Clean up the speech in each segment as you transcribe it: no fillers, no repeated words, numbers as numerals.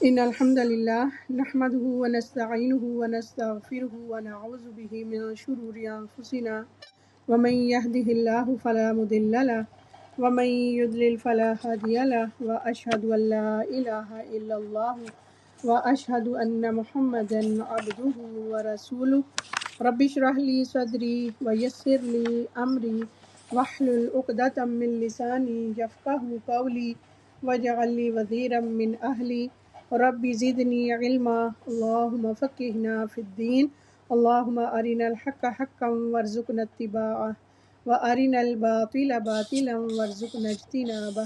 إن الحمد لله نحمده ونستعينه ونستغفره ونعوذ به من شرور أنفسنا ومن يهده الله فلا مضل له ومن يضلل فلا هادي له وأشهد أن لا إله إلا الله وأشهد أن محمدا عبده ورسوله رب اشرح لي صدري ويسر لي أمري واحلل عقدة من لساني يفقه قولي واجعل لي وزيرا من أهلي رب زدني علما اللهم فقهنا في الدين اللهم أرنا الحق حقا وارزقنا اتباعه وأرنا الباطل باطلا وارزقنا اجتنابه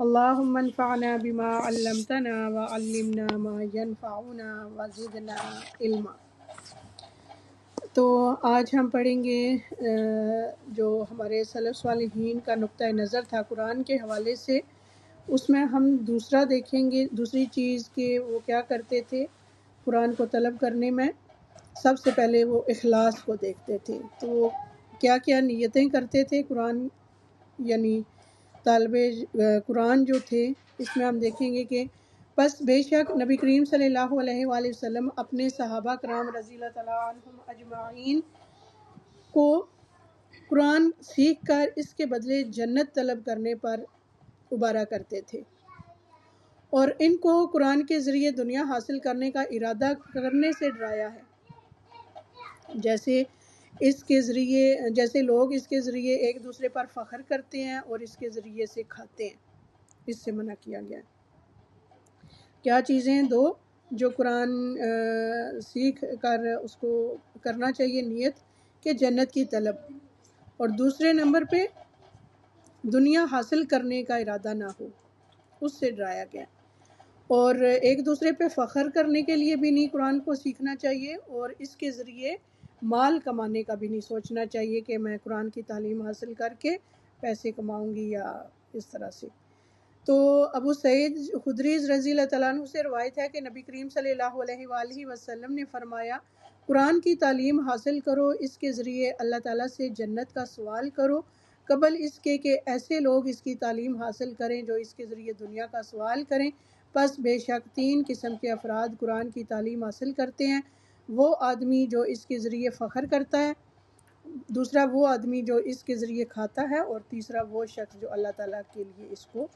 اللهم انفعنا بما علمتنا وعلمنا ما ينفعنا وزدنا علما۔ تو آج ہم پڑھیں گے جو ہمارے سلف صالحین کا نقطہ نظر تھا قرآن کے حوالے سے، اس میں ہم دوسرا دیکھیں گے، دوسری چیز کہ وہ کیا کرتے تھے قرآن کو طلب کرنے میں۔ سب سے پہلے وہ اخلاص کو دیکھتے تھے، تو وہ کیا کیا نیتیں کرتے تھے قرآن، یعنی طالب قرآن جو تھے، اس میں ہم دیکھیں گے کہ بس بے شک نبی کریم صلی اللہ علیہ وآلہ وسلم اپنے صحابہ کرام رضی اللہ تعالیٰ عنہم اجمعین کو قرآن سیکھ کر اس کے بدلے جنت طلب کرنے پر ابھارا کرتے تھے، اور ان کو قرآن کے ذریعے دنیا حاصل کرنے کا ارادہ کرنے سے ڈرایا ہے۔ جیسے لوگ اس کے ذریعے ایک دوسرے پر فخر کرتے ہیں اور اس کے ذریعے سے کھاتے ہیں، اس سے منع کیا گیا ہے۔ کیا چیزیں دو جو قرآن سیکھ کر اس کو کرنا چاہیے نیت کہ جنت کی طلب، اور دوسرے نمبر پہ دنیا حاصل کرنے کا ارادہ نہ ہو، اس سے ڈرایا گیا۔ اور ایک دوسرے پہ فخر کرنے کے لیے بھی نہیں قرآن کو سیکھنا چاہیے، اور اس کے ذریعے مال کمانے کا بھی نہیں سوچنا چاہیے کہ میں قرآن کی تعلیم حاصل کر کے پیسے کماؤں گی یا اس طرح سے۔ تو ابو سعید خدری رضی اللہ تعالیٰ عنہ سے روایت ہے کہ نبی کریم صلی اللہ علیہ وآلہ وسلم نے فرمایا، قرآن کی تعلیم حاصل کرو، اس کے ذریعے اللہ تعالیٰ سے جنت کا سوال کرو، قبل اس کے کہ ایسے لوگ اس کی تعلیم حاصل کریں جو اس کے ذریعے دنیا کا سوال کریں۔ پس بے شک تین قسم کے افراد قرآن کی تعلیم حاصل کرتے ہیں، وہ آدمی جو اس کے ذریعے فخر کرتا ہے، دوسرا وہ آدمی جو اس کے ذریعے کھاتا ہے، اور تیسرا وہ شخص جو اللہ تعالیٰ کے لیے اس کو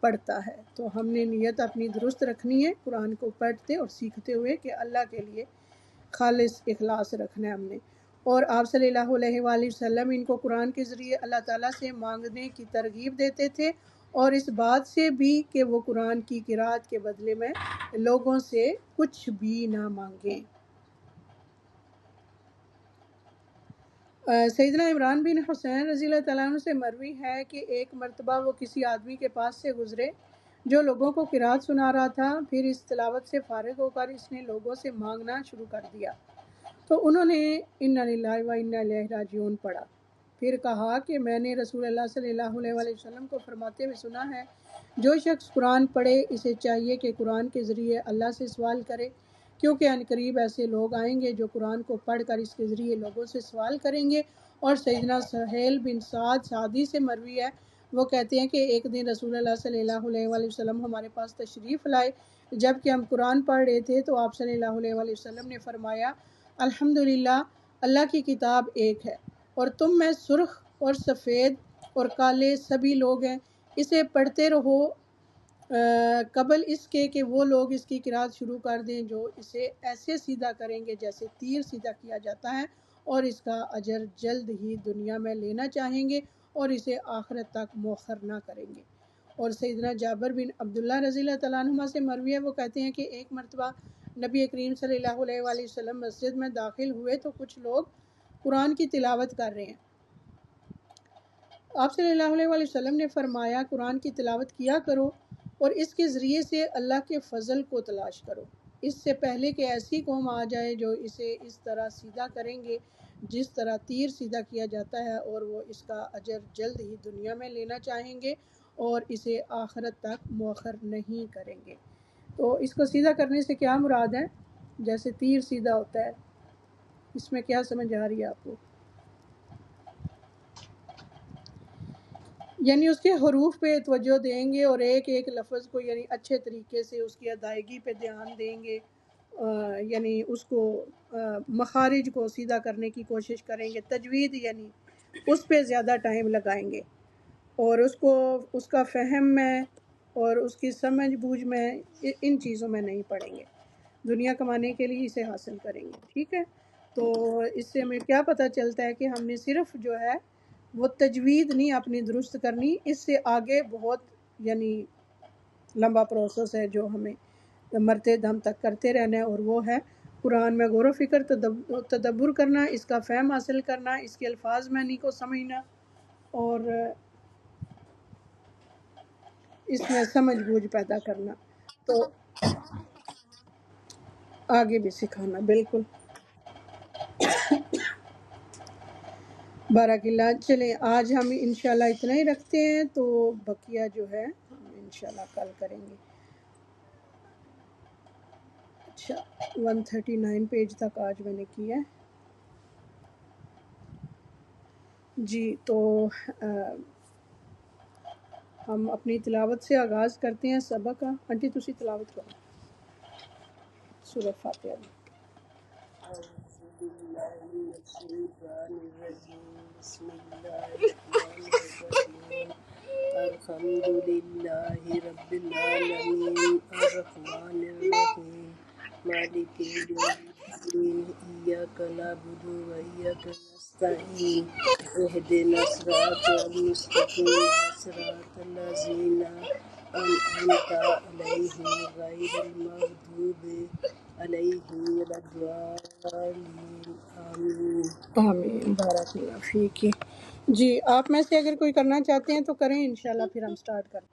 پڑھتا ہے۔ تو ہم نے نیت اپنی درست رکھنی ہے قرآن کو پڑھتے اور سیکھتے ہوئے کہ اللہ کے لیے خالص اخلاص رکھنا ہے ہم نے۔ اور آپ صلی اللہ علیہ وآلہ وسلم ان کو قرآن کے ذریعے اللہ تعالیٰ سے مانگنے کی ترغیب دیتے تھے، اور اس بات سے بھی کہ وہ قرآن کی قرأت کے بدلے میں لوگوں سے کچھ بھی نہ مانگیں۔ سیدنا عمران بن حسین رضی اللہ تعالیٰ عنہ سے مروی ہے کہ ایک مرتبہ وہ کسی آدمی کے پاس سے گزرے جو لوگوں کو قرأت سنا رہا تھا، پھر اس تلاوت سے فارغ ہو کر اس نے لوگوں سے مانگنا شروع کر دیا، تو انہوں نے انا للہ و انا الیہ راجعون پڑھا۔ پھر کہا کہ میں نے رسول اللہ صلی اللہ علیہ وآلہ وسلم کو فرماتے ہوئے سنا ہے، جو شخص قرآن پڑھے اسے چاہیے کہ قرآن کے ذریعے اللہ سے سوال کرے، کیونکہ عنقریب ایسے لوگ آئیں گے جو قرآن کو پڑھ کر اس کے ذریعے لوگوں سے سوال کریں گے۔ اور سیدنا سہیل بن سعد سعدی سے مروی ہے، وہ کہتے ہیں کہ ایک دن رسول اللہ صلی اللہ علیہ وآلہ وسلم ہمارے پاس تشریف لائے، جب کہ ہم قرآن پڑھ رہے تھے تو آپ صلی اللہ علیہ وآلہ وسلم نے فرمایا، الحمدللہ اللہ کی کتاب ایک ہے، اور تم میں سرخ اور سفید اور کالے سبھی لوگ ہیں، اسے پڑھتے رہو قبل اس کے کہ وہ لوگ اس کی قرأت شروع کر دیں جو اسے ایسے سیدھا کریں گے جیسے تیر سیدھا کیا جاتا ہے، اور اس کا اجر جلد ہی دنیا میں لینا چاہیں گے اور اسے آخرت تک مؤخر نہ کریں گے۔ اور سیدنا جابر بن عبداللہ رضی اللہ تعالیٰ عنہما سے مروی ہے، وہ کہتے ہیں کہ ایک مرتبہ نبی کریم صلی اللہ علیہ وآلہ وسلم مسجد میں داخل ہوئے تو کچھ لوگ قرآن کی تلاوت کر رہے ہیں۔ آپ صلی اللہ علیہ وآلہ وسلم نے فرمایا، قرآن کی تلاوت کیا کرو اور اس کے ذریعے سے اللہ کے فضل کو تلاش کرو، اس سے پہلے کہ ایسی قوم آ جائے جو اسے اس طرح سیدھا کریں گے جس طرح تیر سیدھا کیا جاتا ہے، اور وہ اس کا اجر جلد ہی دنیا میں لینا چاہیں گے اور اسے آخرت تک مؤخر نہیں کریں گے۔ تو اس کو سیدھا کرنے سے کیا مراد ہے؟ جیسے تیر سیدھا ہوتا ہے، اس میں کیا سمجھ آ رہی ہے آپ کو؟ یعنی اس کے حروف پہ توجہ دیں گے اور ایک ایک لفظ کو یعنی اچھے طریقے سے اس کی ادائیگی پہ دھیان دیں گے، یعنی اس کو مخارج کو سیدھا کرنے کی کوشش کریں گے، تجوید یعنی اس پہ زیادہ ٹائم لگائیں گے، اور اس کو اس کا فہم میں اور اس کی سمجھ بوجھ میں ان چیزوں میں نہیں پڑیں گے، دنیا کمانے کے لیے اسے حاصل کریں گے، ٹھیک ہے۔ تو اس سے ہمیں کیا پتہ چلتا ہے کہ ہم نے صرف جو ہے وہ تجوید نہیں اپنی درست کرنی، اس سے آگے بہت یعنی لمبا پروسیس ہے جو ہمیں مرتے دم تک کرتے رہنا ہے، اور وہ ہے قرآن میں غور و فکر تدبر کرنا، اس کا فہم حاصل کرنا، اس کے الفاظ معنی کو سمجھنا، اور اس میں سمجھ بوجھ پیدا کرنا، تو آگے بھی سکھانا، بالکل۔ بارک اللہ۔ چلیں آج ہم انشاءاللہ اتنا ہی رکھتے ہیں، تو بقیہ جو ہے ہم انشاءاللہ کل کریں گے۔ اچھا 139 پیج تک آج میں نے کیا ہے جی۔ تو ہم اپنی تلاوت سے آغاز کرتے ہیں سبق کا۔ آنٹی تسی تلاوت کرو سورہ فاتحہ کی۔ أعوذ بالله من الشيطان الرجيم بسم الله الرحمن الرحيم الحمد لله رب العالمين الرحمن الرحيم مالك يوم الدين إياك نعبد وإياك نستعين اهدنا الصراط المستقيم صراط الذين أنعمت عليهم غير المغضوب علیہم ولا الضالین آمین۔ آمین، بارک اللہ فیک۔ جی آپ میں سے اگر کوئی کرنا چاہتے ہیں تو کریں، انشاءاللہ پھر ہم سٹارٹ کریں۔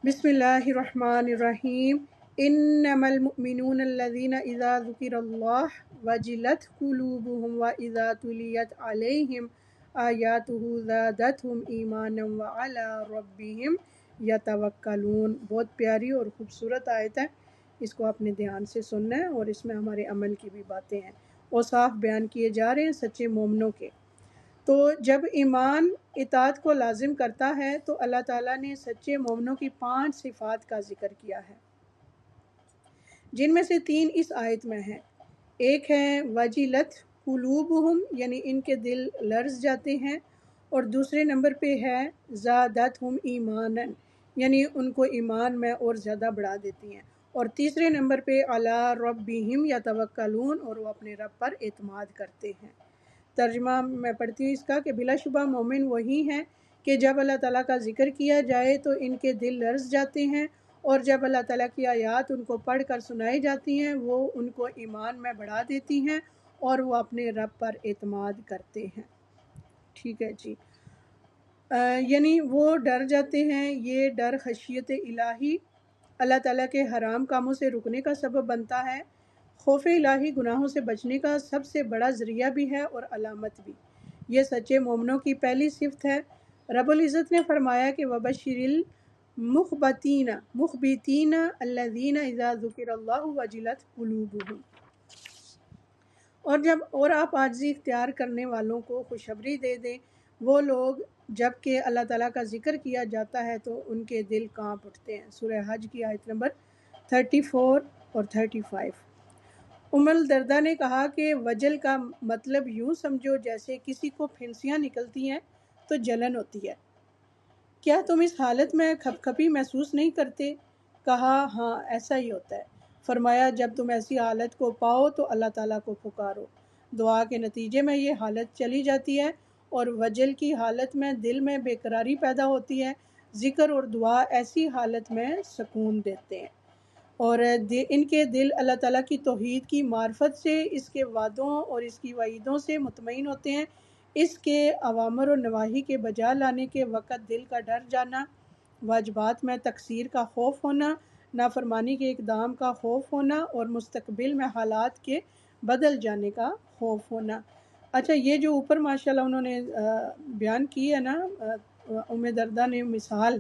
بسم اللہ الرحمن الرحیم۔ انما المؤمنون الذین اذا ذکر اللہ وجلت قلوبهم واذا تلیت علیہم آیاتہ زادتہم ایمانا وعلی ربہم یتوکلون۔ بہت پیاری اور خوبصورت آیت ہے، اس کو اپنے دھیان سے سننا ہے، اور اس میں ہمارے عمل کی بھی باتیں ہیں، اوصاف بیان کیے جا رہے ہیں سچے مومنوں کے۔ تو جب ایمان اطاعت کو لازم کرتا ہے تو اللہ تعالیٰ نے سچے مومنوں کی 5 صفات کا ذکر کیا ہے، جن میں سے 3 اس آیت میں ہیں۔ ایک ہے وجلت قلوبہم، یعنی ان کے دل لرز جاتے ہیں، اور دوسرے نمبر پہ ہے زادتہم ایمانا، یعنی ان کو ایمان میں اور زیادہ بڑھا دیتی ہیں، اور تیسرے نمبر پہ علی ربہم یتوکلون، اور وہ اپنے رب پر اعتماد کرتے ہیں۔ ترجمہ میں پڑھتی ہوں اس کا کہ بلا شبہ مومن وہی ہیں کہ جب اللہ تعالیٰ کا ذکر کیا جائے تو ان کے دل لرز جاتے ہیں، اور جب اللہ تعالیٰ کی آیات ان کو پڑھ کر سنائی جاتی ہیں وہ ان کو ایمان میں بڑھا دیتی ہیں، اور وہ اپنے رب پر اعتماد کرتے ہیں، ٹھیک ہے جی۔ یعنی وہ ڈر جاتے ہیں، یہ ڈر خشیت الہی اللہ تعالیٰ کے حرام کاموں سے رکنے کا سبب بنتا ہے۔ خوف الہی گناہوں سے بچنے کا سب سے بڑا ذریعہ بھی ہے اور علامت بھی۔ یہ سچے مومنوں کی پہلی صفت ہے۔ رب العزت نے فرمایا کہ وَبَشِّرِ الْمُخْبِتِينَ الَّذِينَ إِذَا ذُكِرَ اللَّهُ وَجِلَتْ قُلُوبُهُمْ، اور آپ عاجزی اختیار کرنے والوں کو خوشخبری دے دیں، وہ لوگ جب کہ اللہ تعالیٰ کا ذکر کیا جاتا ہے تو ان کے دل کانپ اٹھتے ہیں۔ سورہ حج کی آیت نمبر 34 اور 35۔ ام الدرداء نے کہا کہ وجل کا مطلب یوں سمجھو جیسے کسی کو پھنسیاں نکلتی ہیں تو جلن ہوتی ہے، کیا تم اس حالت میں کھپ کھپی محسوس نہیں کرتے؟ کہا ہاں ایسا ہی ہوتا ہے۔ فرمایا جب تم ایسی حالت کو پاؤ تو اللہ تعالیٰ کو پکارو، دعا کے نتیجے میں یہ حالت چلی جاتی ہے، اور وجل کی حالت میں دل میں بے قراری پیدا ہوتی ہے، ذکر اور دعا ایسی حالت میں سکون دیتے ہیں، اور ان کے دل اللہ تعالیٰ کی توحید کی معرفت سے، اس کے وعدوں اور اس کی وعیدوں سے مطمئن ہوتے ہیں۔ اس کے اوامر و نواہی کے بجا لانے کے وقت دل کا ڈر جانا، واجبات میں تقصیر کا خوف ہونا، نافرمانی کے اقدام کا خوف ہونا، اور مستقبل میں حالات کے بدل جانے کا خوف ہونا۔ اچھا یہ جو اوپر ماشاءاللہ انہوں نے بیان کی ہے نا ام درداء نے مثال،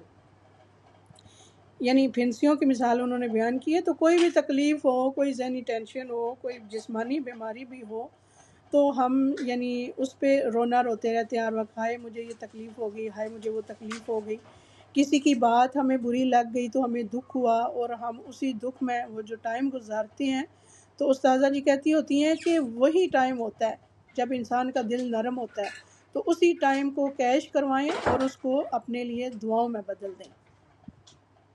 یعنی پھنسیوں کی مثال انہوں نے بیان کی ہے، تو کوئی بھی تکلیف ہو، کوئی ذہنی ٹینشن ہو، کوئی جسمانی بیماری بھی ہو، تو ہم یعنی اس پہ رونا روتے رہتے ہیں ہر وقت، ہائے مجھے یہ تکلیف ہو گئی، ہائے مجھے وہ تکلیف ہو گئی، کسی کی بات ہمیں بری لگ گئی تو ہمیں دکھ ہوا، اور ہم اسی دکھ میں وہ جو ٹائم گزارتے ہیں، تو استاذہ جی کہتی ہوتی ہیں کہ وہی ٹائم ہوتا ہے جب انسان کا دل نرم ہوتا ہے، تو اسی ٹائم کو کیش کروائیں اور اس کو اپنے لیے دعاؤں میں بدل دیں،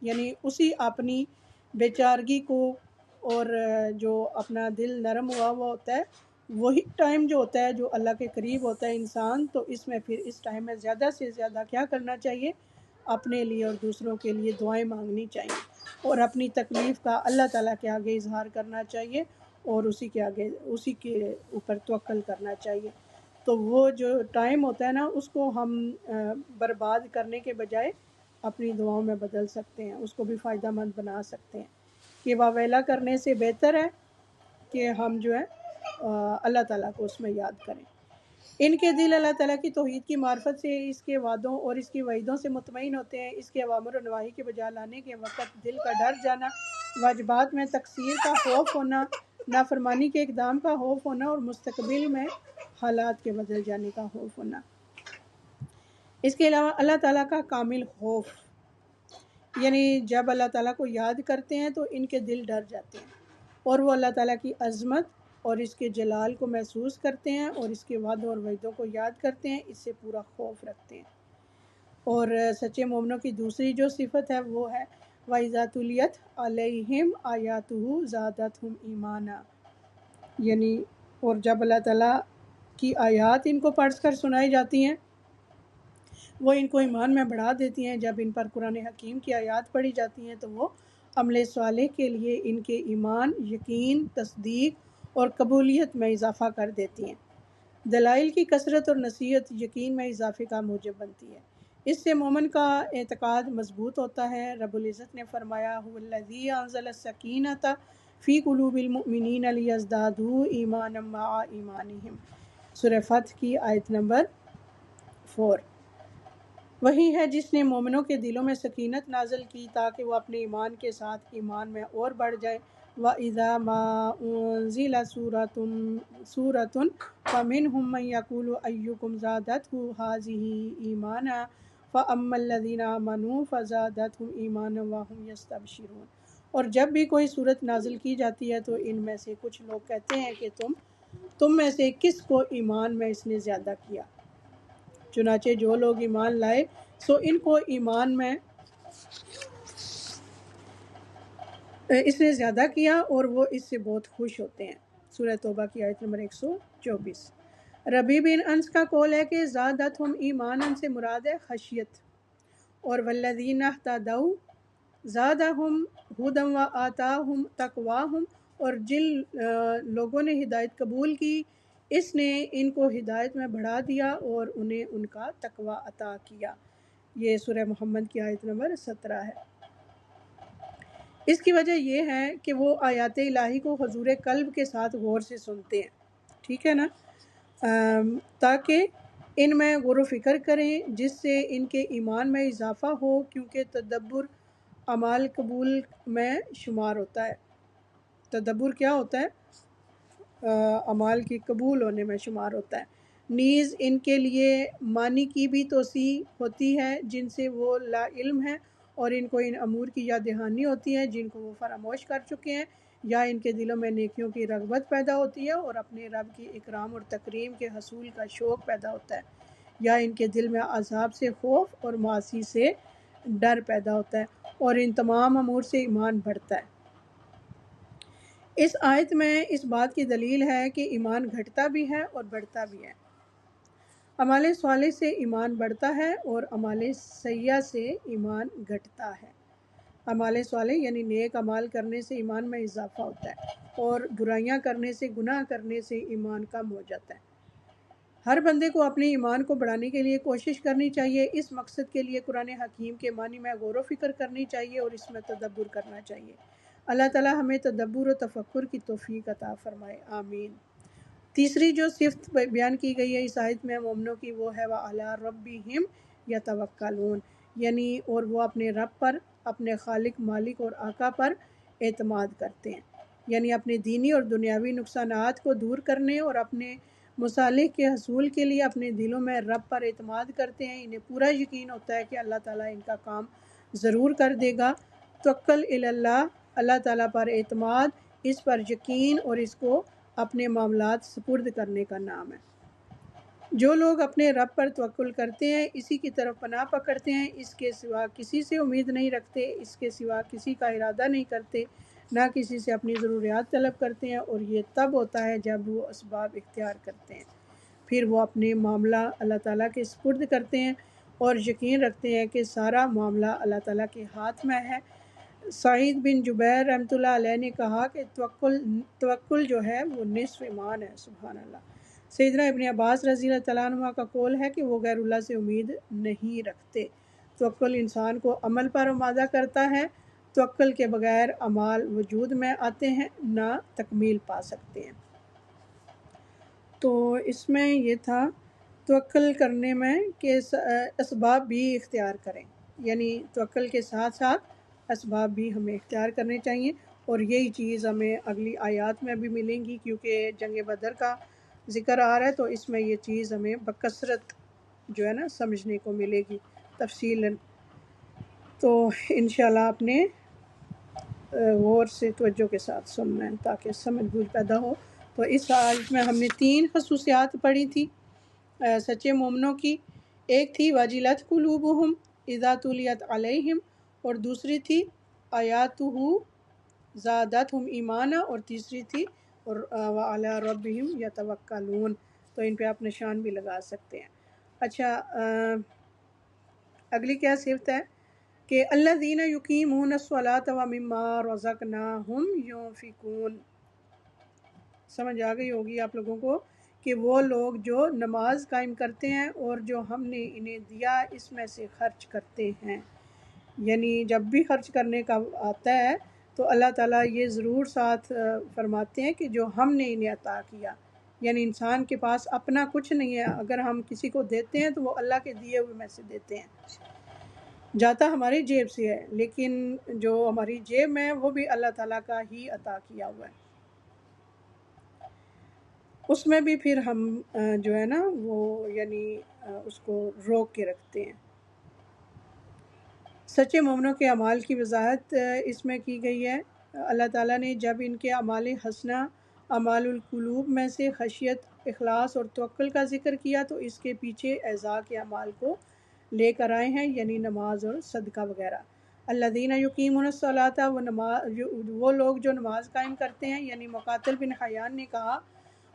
یعنی اسی اپنی بیچارگی کو، اور جو اپنا دل نرم ہوا ہوا ہوتا ہے، وہی ٹائم جو ہوتا ہے جو اللہ کے قریب ہوتا ہے انسان، تو اس میں پھر اس ٹائم میں زیادہ سے زیادہ کیا کرنا چاہیے، اپنے لیے اور دوسروں کے لیے دعائیں مانگنی چاہیے، اور اپنی تکلیف کا اللہ تعالیٰ کے آگے اظہار کرنا چاہیے، اور اسی کے آگے اسی کے اوپر توکل کرنا چاہیے۔ تو وہ جو ٹائم ہوتا ہے نا، اس کو ہم برباد کرنے کے بجائے اپنی دعاؤں میں بدل سکتے ہیں، اس کو بھی فائدہ مند بنا سکتے ہیں۔ یہ واویلا کرنے سے بہتر ہے کہ ہم جو ہے اللہ تعالیٰ کو اس میں یاد کریں۔ ان کے دل اللہ تعالیٰ کی توحید کی معرفت سے، اس کے وعدوں اور اس کی وعیدوں سے مطمئن ہوتے ہیں۔ اس کے اوامر و نواہی کے بجا لانے کے وقت دل کا ڈر جانا، واجبات میں تقصیر کا خوف ہونا، نافرمانی کے اقدام کا خوف ہونا، اور مستقبل میں حالات کے بدل جانے کا خوف ہونا۔ اس کے علاوہ اللہ تعالیٰ کا کامل خوف، یعنی جب اللہ تعالیٰ کو یاد کرتے ہیں تو ان کے دل ڈر جاتے ہیں، اور وہ اللہ تعالیٰ کی عظمت اور اس کے جلال کو محسوس کرتے ہیں، اور اس کے وعدوں اور وعیدوں کو یاد کرتے ہیں، اس سے پورا خوف رکھتے ہیں۔ اور سچے مومنوں کی دوسری جو صفت ہے وہ ہے وَإِذَا تُلِيَتْ عَلَيْهِمْ آيَاتُهُ زَادَتْهُمْ ایمانا، یعنی اور جب اللہ تعالیٰ کی آیات ان کو پڑھ کر سنائی جاتی ہیں، وہ ان کو ایمان میں بڑھا دیتی ہیں۔ جب ان پر قرآن حکیم کی آیات پڑھی جاتی ہیں تو وہ عمل صالح کے لیے ان کے ایمان، یقین، تصدیق اور قبولیت میں اضافہ کر دیتی ہیں۔ دلائل کی کثرت اور نصیحت یقین میں اضافے کا موجب بنتی ہے۔ اس سے مومن کا اعتقاد مضبوط ہوتا ہے۔ رب العزت نے فرمایا هو الذی انزل السکینۃ فی قلوب المؤمنین لیزدادوا ایمانا مع ایمانہم، سورہ فتح کی آیت نمبر 4۔ وہی ہے جس نے مومنوں کے دلوں میں سکینت نازل کی تاکہ وہ اپنے ایمان کے ساتھ ایمان میں اور بڑھ جائیں۔ وَإِذَا مَا أُنزِلَتْ سُورَةٌ فَمِنْهُم مَّن يَقُولُ أَيُّكُمْ زَادَتْهُ هَٰذِهِ إِيمَانًا فَأَمَّا الَّذِينَ آمَنُوا فَزَادَتْهُمْ إِيمَانًا وَهُمْ يَسْتَبْشِرُونَ۔ اور جب بھی کوئی صورت نازل کی جاتی ہے تو ان میں سے کچھ لوگ کہتے ہیں کہ تم میں سے کس کو ایمان میں اس نے زیادہ کیا، چنانچہ جو لوگ ایمان لائے سو ان کو ایمان میں اس نے زیادہ کیا، اور وہ اس سے بہت خوش ہوتے ہیں۔ سورہ توبہ کی آیت نمبر 124۔ ربی بن انس کا قول ہے کہ زادتہم ایمانا سے مراد ہے خشیت، اور والذین اہتدوا زادہم ھدی وآتاہم تقواہم، اور جن لوگوں نے ہدایت قبول کی اس نے ان کو ہدایت میں بڑھا دیا اور انہیں ان کا تقوی عطا کیا۔ یہ سورہ محمد کی آیت نمبر 17 ہے۔ اس کی وجہ یہ ہے کہ وہ آیات الہی کو حضور قلب کے ساتھ غور سے سنتے ہیں، ٹھیک ہے نا، تاکہ ان میں غور و فکر کریں جس سے ان کے ایمان میں اضافہ ہو، کیونکہ تدبر اعمال قبول میں شمار ہوتا ہے۔ تدبر کیا ہوتا ہے؟ اعمال کی قبول ہونے میں شمار ہوتا ہے۔ نیز ان کے لیے معنی کی بھی توسیع ہوتی ہے جن سے وہ لا علم ہیں، اور ان کو ان امور کی یاد دہانی ہوتی ہے جن کو وہ فراموش کر چکے ہیں، یا ان کے دلوں میں نیکیوں کی رغبت پیدا ہوتی ہے اور اپنے رب کی اکرام اور تکریم کے حصول کا شوق پیدا ہوتا ہے، یا ان کے دل میں عذاب سے خوف اور معاصی سے ڈر پیدا ہوتا ہے، اور ان تمام امور سے ایمان بڑھتا ہے۔ اس آیت میں اس بات کی دلیل ہے کہ ایمان گھٹتا بھی ہے اور بڑھتا بھی ہے۔ اعمال صالح سے ایمان بڑھتا ہے اور اعمال سیئہ سے ایمان گھٹتا ہے۔ اعمال صالح یعنی نیک اعمال کرنے سے ایمان میں اضافہ ہوتا ہے، اور برائیاں کرنے سے، گناہ کرنے سے ایمان کم ہو جاتا ہے۔ ہر بندے کو اپنے ایمان کو بڑھانے کے لیے کوشش کرنی چاہیے۔ اس مقصد کے لیے قرآن حکیم کے معنی میں غور و فکر کرنی چاہیے اور اس میں تدبر کرنا چاہیے۔ اللہ تعالی ہمیں تدبر و تفکر کی توفیق عطا فرمائے، آمین۔ تیسری جو صفت بیان کی گئی ہے اس آیت میں مومنوں کی، وہ ہے وَعَلَىٰ رَبِّهِمْ يَتَوَكَّلُونَ، یعنی اور وہ اپنے رب پر، اپنے خالق، مالک اور آقا پر اعتماد کرتے ہیں، یعنی اپنے دینی اور دنیاوی نقصانات کو دور کرنے اور اپنے مصالح کے حصول کے لیے اپنے دلوں میں رب پر اعتماد کرتے ہیں، انہیں پورا یقین ہوتا ہے کہ اللہ تعالیٰ ان کا کام ضرور کر دے گا۔ توکل الی اللہ، اللہ تعالیٰ پر اعتماد، اس پر یقین اور اس کو اپنے معاملات سپرد کرنے کا نام ہے۔ جو لوگ اپنے رب پر توکل کرتے ہیں، اسی کی طرف پناہ پکڑتے ہیں، اس کے سوا کسی سے امید نہیں رکھتے، اس کے سوا کسی کا ارادہ نہیں کرتے، نہ کسی سے اپنی ضروریات طلب کرتے ہیں، اور یہ تب ہوتا ہے جب وہ اسباب اختیار کرتے ہیں، پھر وہ اپنے معاملہ اللہ تعالیٰ کے سپرد کرتے ہیں اور یقین رکھتے ہیں کہ سارا معاملہ اللہ تعالیٰ کے ہاتھ میں ہے۔ سعید بن جبیر رحمۃ اللہ علیہ نے کہا کہ توکل جو ہے وہ نصف ایمان ہے۔ سبحان اللہ۔ سیدنا ابن عباس رضی اللہ تعالیٰ عنہ کا قول ہے کہ وہ غیر اللہ سے امید نہیں رکھتے۔ توکل انسان کو عمل پر آمادہ کرتا ہے، توکل کے بغیر اعمال وجود میں آتے ہیں، نہ تکمیل پا سکتے ہیں۔ تو اس میں یہ تھا توکل کرنے میں کہ اسباب بھی اختیار کریں، یعنی توکل کے ساتھ ساتھ اسباب بھی ہمیں اختیار کرنے چاہیے، اور یہی چیز ہمیں اگلی آیات میں بھی ملیں گی، کیونکہ جنگ بدر کا ذکر آ رہا ہے تو اس میں یہ چیز ہمیں بکثرت جو ہے نا سمجھنے کو ملے گی تفصیلاً۔ تو انشاءاللہ آپ نے غور سے توجہ کے ساتھ سننا ہے تاکہ سمجھ بوجھ پیدا ہو۔ تو اس آیت میں ہم نے 3 خصوصیات پڑھی تھی سچے مومنوں کی۔ ایک تھی واجلت قلوبہم اذا تلیت علیہم، اور دوسری تھی آیاتہ زادتہم ایمانا، اور تیسری تھی وعلی ربہم یتوکلون۔ تو ان پہ آپ نشان بھی لگا سکتے ہیں۔ اچھا، اگلی کیا صفت ہے کہ الذین یقیمون الصلاۃ ومما رزقناہم ينفقون۔ سمجھ آ گئی ہوگی آپ لوگوں کو کہ وہ لوگ جو نماز قائم کرتے ہیں اور جو ہم نے انہیں دیا اس میں سے خرچ کرتے ہیں۔ یعنی جب بھی خرچ کرنے کا آتا ہے تو اللہ تعالیٰ یہ ضرور ساتھ فرماتے ہیں کہ جو ہم نے انہیں عطا کیا، یعنی انسان کے پاس اپنا کچھ نہیں ہے، اگر ہم کسی کو دیتے ہیں تو وہ اللہ کے دیے ہوئے میں سے دیتے ہیں، جاتا ہماری جیب سے ہے، لیکن جو ہماری جیب میں ہے وہ بھی اللہ تعالیٰ کا ہی عطا کیا ہوا ہے، اس میں بھی پھر ہم جو ہے نا وہ یعنی اس کو روک کے رکھتے ہیں۔ سچے مومنوں کے اعمال کی وضاحت اس میں کی گئی ہے۔ اللہ تعالیٰ نے جب ان کے اعمال حسنہ، اعمال القلوب میں سے خشیت، اخلاص اور توکل کا ذکر کیا تو اس کے پیچھے اعضاء کے اعمال کو لے کر آئے ہیں، یعنی نماز اور صدقہ وغیرہ۔ الذین یقیمون الصلاۃ، وہ لوگ جو نماز قائم کرتے ہیں، یعنی مقاتل بن حیان نے کہا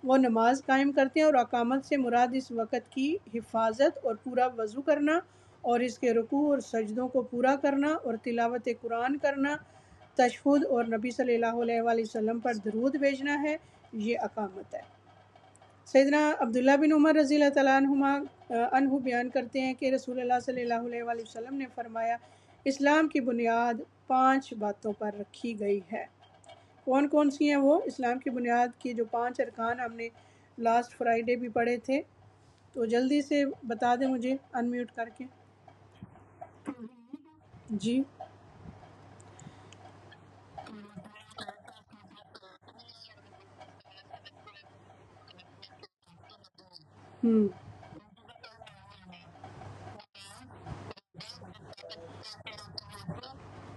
وہ نماز قائم کرتے ہیں، اور اقامت سے مراد اس وقت کی حفاظت اور پورا وضو کرنا اور اس کے رکوع اور سجدوں کو پورا کرنا اور تلاوت قرآن کرنا، تشہد اور نبی صلی اللہ علیہ وآلہ وسلم پر درود بھیجنا ہے، یہ اقامت ہے۔ سیدنا عبداللہ بن عمر رضی اللہ تعالیٰ عنہ بیان کرتے ہیں کہ رسول اللہ صلی اللہ علیہ وآلہ وسلم نے فرمایا اسلام کی بنیاد 5 باتوں پر رکھی گئی ہے۔ کون کون سی ہیں وہ؟ اسلام کی بنیاد کی جو 5 ارکان ہم نے لاسٹ فرائیڈے بھی پڑھے تھے، تو جلدی سے بتا دیں مجھے ان میوٹ کر کے۔ جی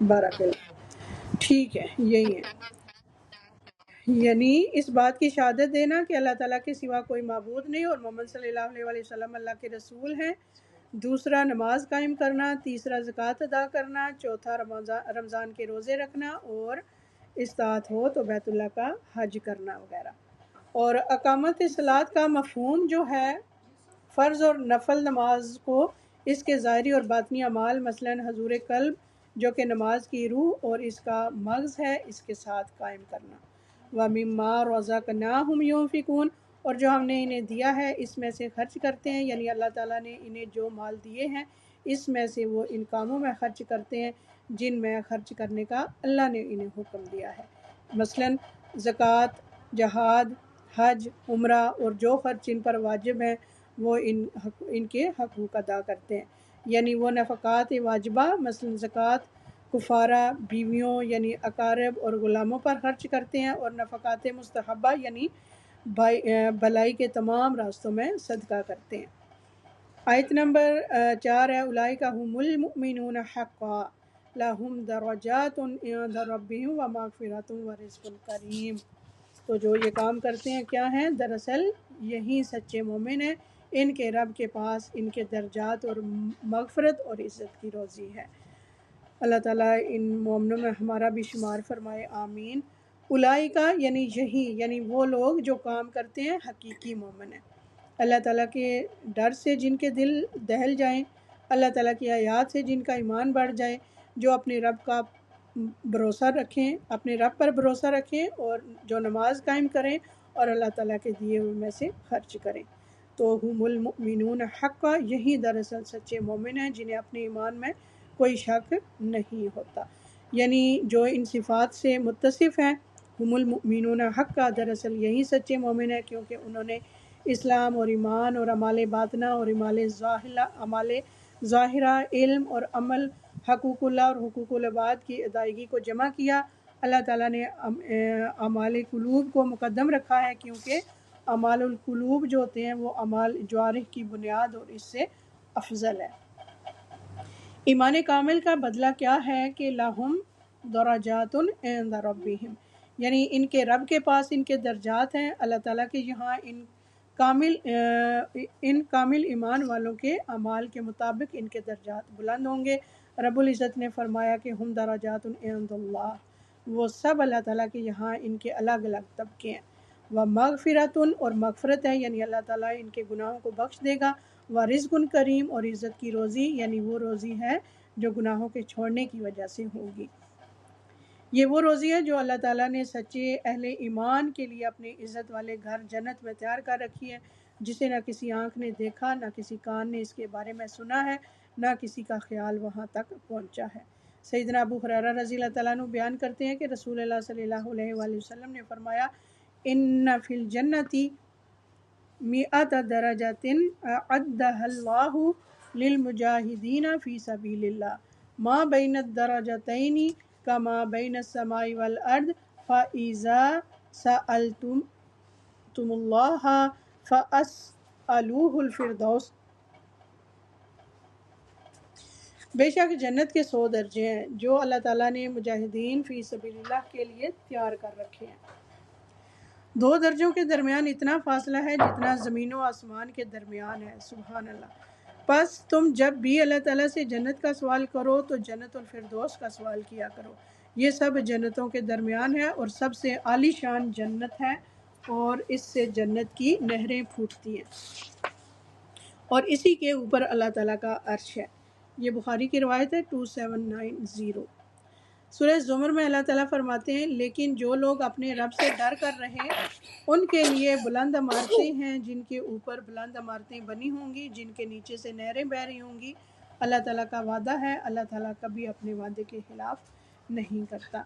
بارک اللہ، ٹھیک ہے، یہی ہے، یعنی اس بات کی شہادت دینا کہ اللہ تعالیٰ کے سوا کوئی معبود نہیں اور محمد صلی اللہ علیہ وآلہ وسلم اللہ کے رسول ہیں۔ دوسرا نماز قائم کرنا، تیسرا زکوٰۃ ادا کرنا، چوتھا رمضان کے روزے رکھنا، اور استطاعت ہو تو بیت اللہ کا حج کرنا وغیرہ۔ اور اقامت صلاۃ کا مفہوم جو ہے فرض اور نفل نماز کو اس کے ظاہری اور باطنی اعمال مثلاً حضور قلب جو کہ نماز کی روح اور اس کا مغز ہے، اس کے ساتھ قائم کرنا۔ وَمِمَّا رَزَقْنَاهُمْ يُنْفِقُونَ، اور جو ہم نے انہیں دیا ہے اس میں سے خرچ کرتے ہیں، یعنی اللہ تعالیٰ نے انہیں جو مال دیے ہیں اس میں سے وہ ان کاموں میں خرچ کرتے ہیں جن میں خرچ کرنے کا اللہ نے انہیں حکم دیا ہے، مثلاً زکوٰۃ، جہاد، حج، عمرہ، اور جو خرچ ان پر واجب ہیں وہ ان کے حقوق ادا کرتے ہیں، یعنی وہ نفقات واجبہ مثلاً زکوٰۃ کفارہ، بیویوں یعنی اقارب اور غلاموں پر خرچ کرتے ہیں، اور نفقات مستحبہ یعنی بھلائی کے تمام راستوں میں صدقہ کرتے ہیں۔ آیت نمبر 4 ہے اولئک هم المؤمنون حقا لہم درجات عند ربہم ومغفرۃ ورزق کریم۔ تو جو یہ کام کرتے ہیں کیا ہیں؟ دراصل یہی سچے مومن ہیں، ان کے رب کے پاس ان کے درجات اور مغفرت اور عزت کی روزی ہے۔ اللہ تعالیٰ ان مومنوں میں ہمارا بھی شمار فرمائے، آمین۔ اولئک یعنی یہی، یعنی وہ لوگ جو کام کرتے ہیں حقیقی مومن ہیں، اللہ تعالیٰ کے ڈر سے جن کے دل دہل جائیں، اللہ تعالیٰ کی آیات سے جن کا ایمان بڑھ جائے، جو اپنے رب کا بھروسہ رکھیں، اپنے رب پر بھروسہ رکھیں، اور جو نماز قائم کریں اور اللہ تعالیٰ کے دیے ہوئے میں سے خرچ کریں۔ تو ہم المؤمنون حقا، یہی دراصل سچے مومن ہیں جنہیں اپنے ایمان میں کوئی شک نہیں ہوتا، یعنی جو ان صفات سے متصف ہیں، ہم المؤمنون حقا، دراصل یہی سچے مومن ہیں کیونکہ انہوں نے اسلام اور ایمان اور اعمال باطنہ اور اعمال ظاہرہ، علم اور عمل، حقوق اللہ اور حقوق العباد کی ادائیگی کو جمع کیا۔ اللہ تعالیٰ نے اعمال قلوب کو مقدم رکھا ہے کیونکہ اعمال القلوب جو ہوتے ہیں وہ اعمال جوارح کی بنیاد اور اس سے افضل ہے۔ ایمان کامل کا بدلہ کیا ہے کہ لہم درجات عند ربہم، یعنی ان کے رب کے پاس ان کے درجات ہیں، اللہ تعالیٰ کے یہاں ان کامل ایمان والوں کے اعمال کے مطابق ان کے درجات بلند ہوں گے۔ رب العزت نے فرمایا کہ ہم درجات عند اللہ، وہ سب اللہ تعالیٰ کے یہاں ان کے الگ الگ طبقے ہیں۔ ومغفرۃ، اور مغفرت ہے یعنی اللہ تعالیٰ ان کے گناہوں کو بخش دے گا۔ ورزق کریم، اور عزت کی روزی یعنی وہ روزی ہے جو گناہوں کے چھوڑنے کی وجہ سے ہوگی۔ یہ وہ روزی ہے جو اللہ تعالیٰ نے سچے اہل ایمان کے لیے اپنے عزت والے گھر جنت میں تیار کر رکھی ہے، جسے نہ کسی آنکھ نے دیکھا، نہ کسی کان نے اس کے بارے میں سنا ہے، نہ کسی کا خیال وہاں تک پہنچا ہے۔ سیدنا ابو ہریرہ رضی اللہ تعالیٰ عنہ بیان کرتے ہیں کہ رسول اللہ صلی اللہ علیہ وآلہ وسلم نے فرمایا، ان فی الجنۃ مئۃ درجۃ اعدھا اللہ للمجاہدین فی سبیل اللہ، ما بین الدرجتین کما بین السماء والارض، فاذا سألتم اللہ فاسألوہ الفردوس۔ بے شک جنت کے 100 درجے ہیں جو اللہ تعالیٰ نے مجاہدین فی سبیل اللہ کے لیے تیار کر رکھے ہیں۔ 2 درجوں کے درمیان اتنا فاصلہ ہے جتنا زمین و آسمان کے درمیان ہے، سبحان اللہ۔ پس تم جب بھی اللہ تعالیٰ سے جنت کا سوال کرو تو جنت الفردوس کا سوال کیا کرو، یہ سب جنتوں کے درمیان ہے اور سب سے عالی شان جنت ہے، اور اس سے جنت کی نہریں پھوٹتی ہیں، اور اسی کے اوپر اللہ تعالیٰ کا عرش ہے۔ یہ بخاری کی روایت ہے 2790۔ سورہ زمر میں اللہ تعالیٰ فرماتے ہیں، لیکن جو لوگ اپنے رب سے ڈر کر رہے ان کے لیے بلند عمارتیں ہیں جن کے اوپر بلند عمارتیں بنی ہوں گی، جن کے نیچے سے نہریں بہہ رہی ہوں گی۔ اللہ تعالیٰ کا وعدہ ہے، اللہ تعالیٰ کبھی اپنے وعدے کے خلاف نہیں کرتا۔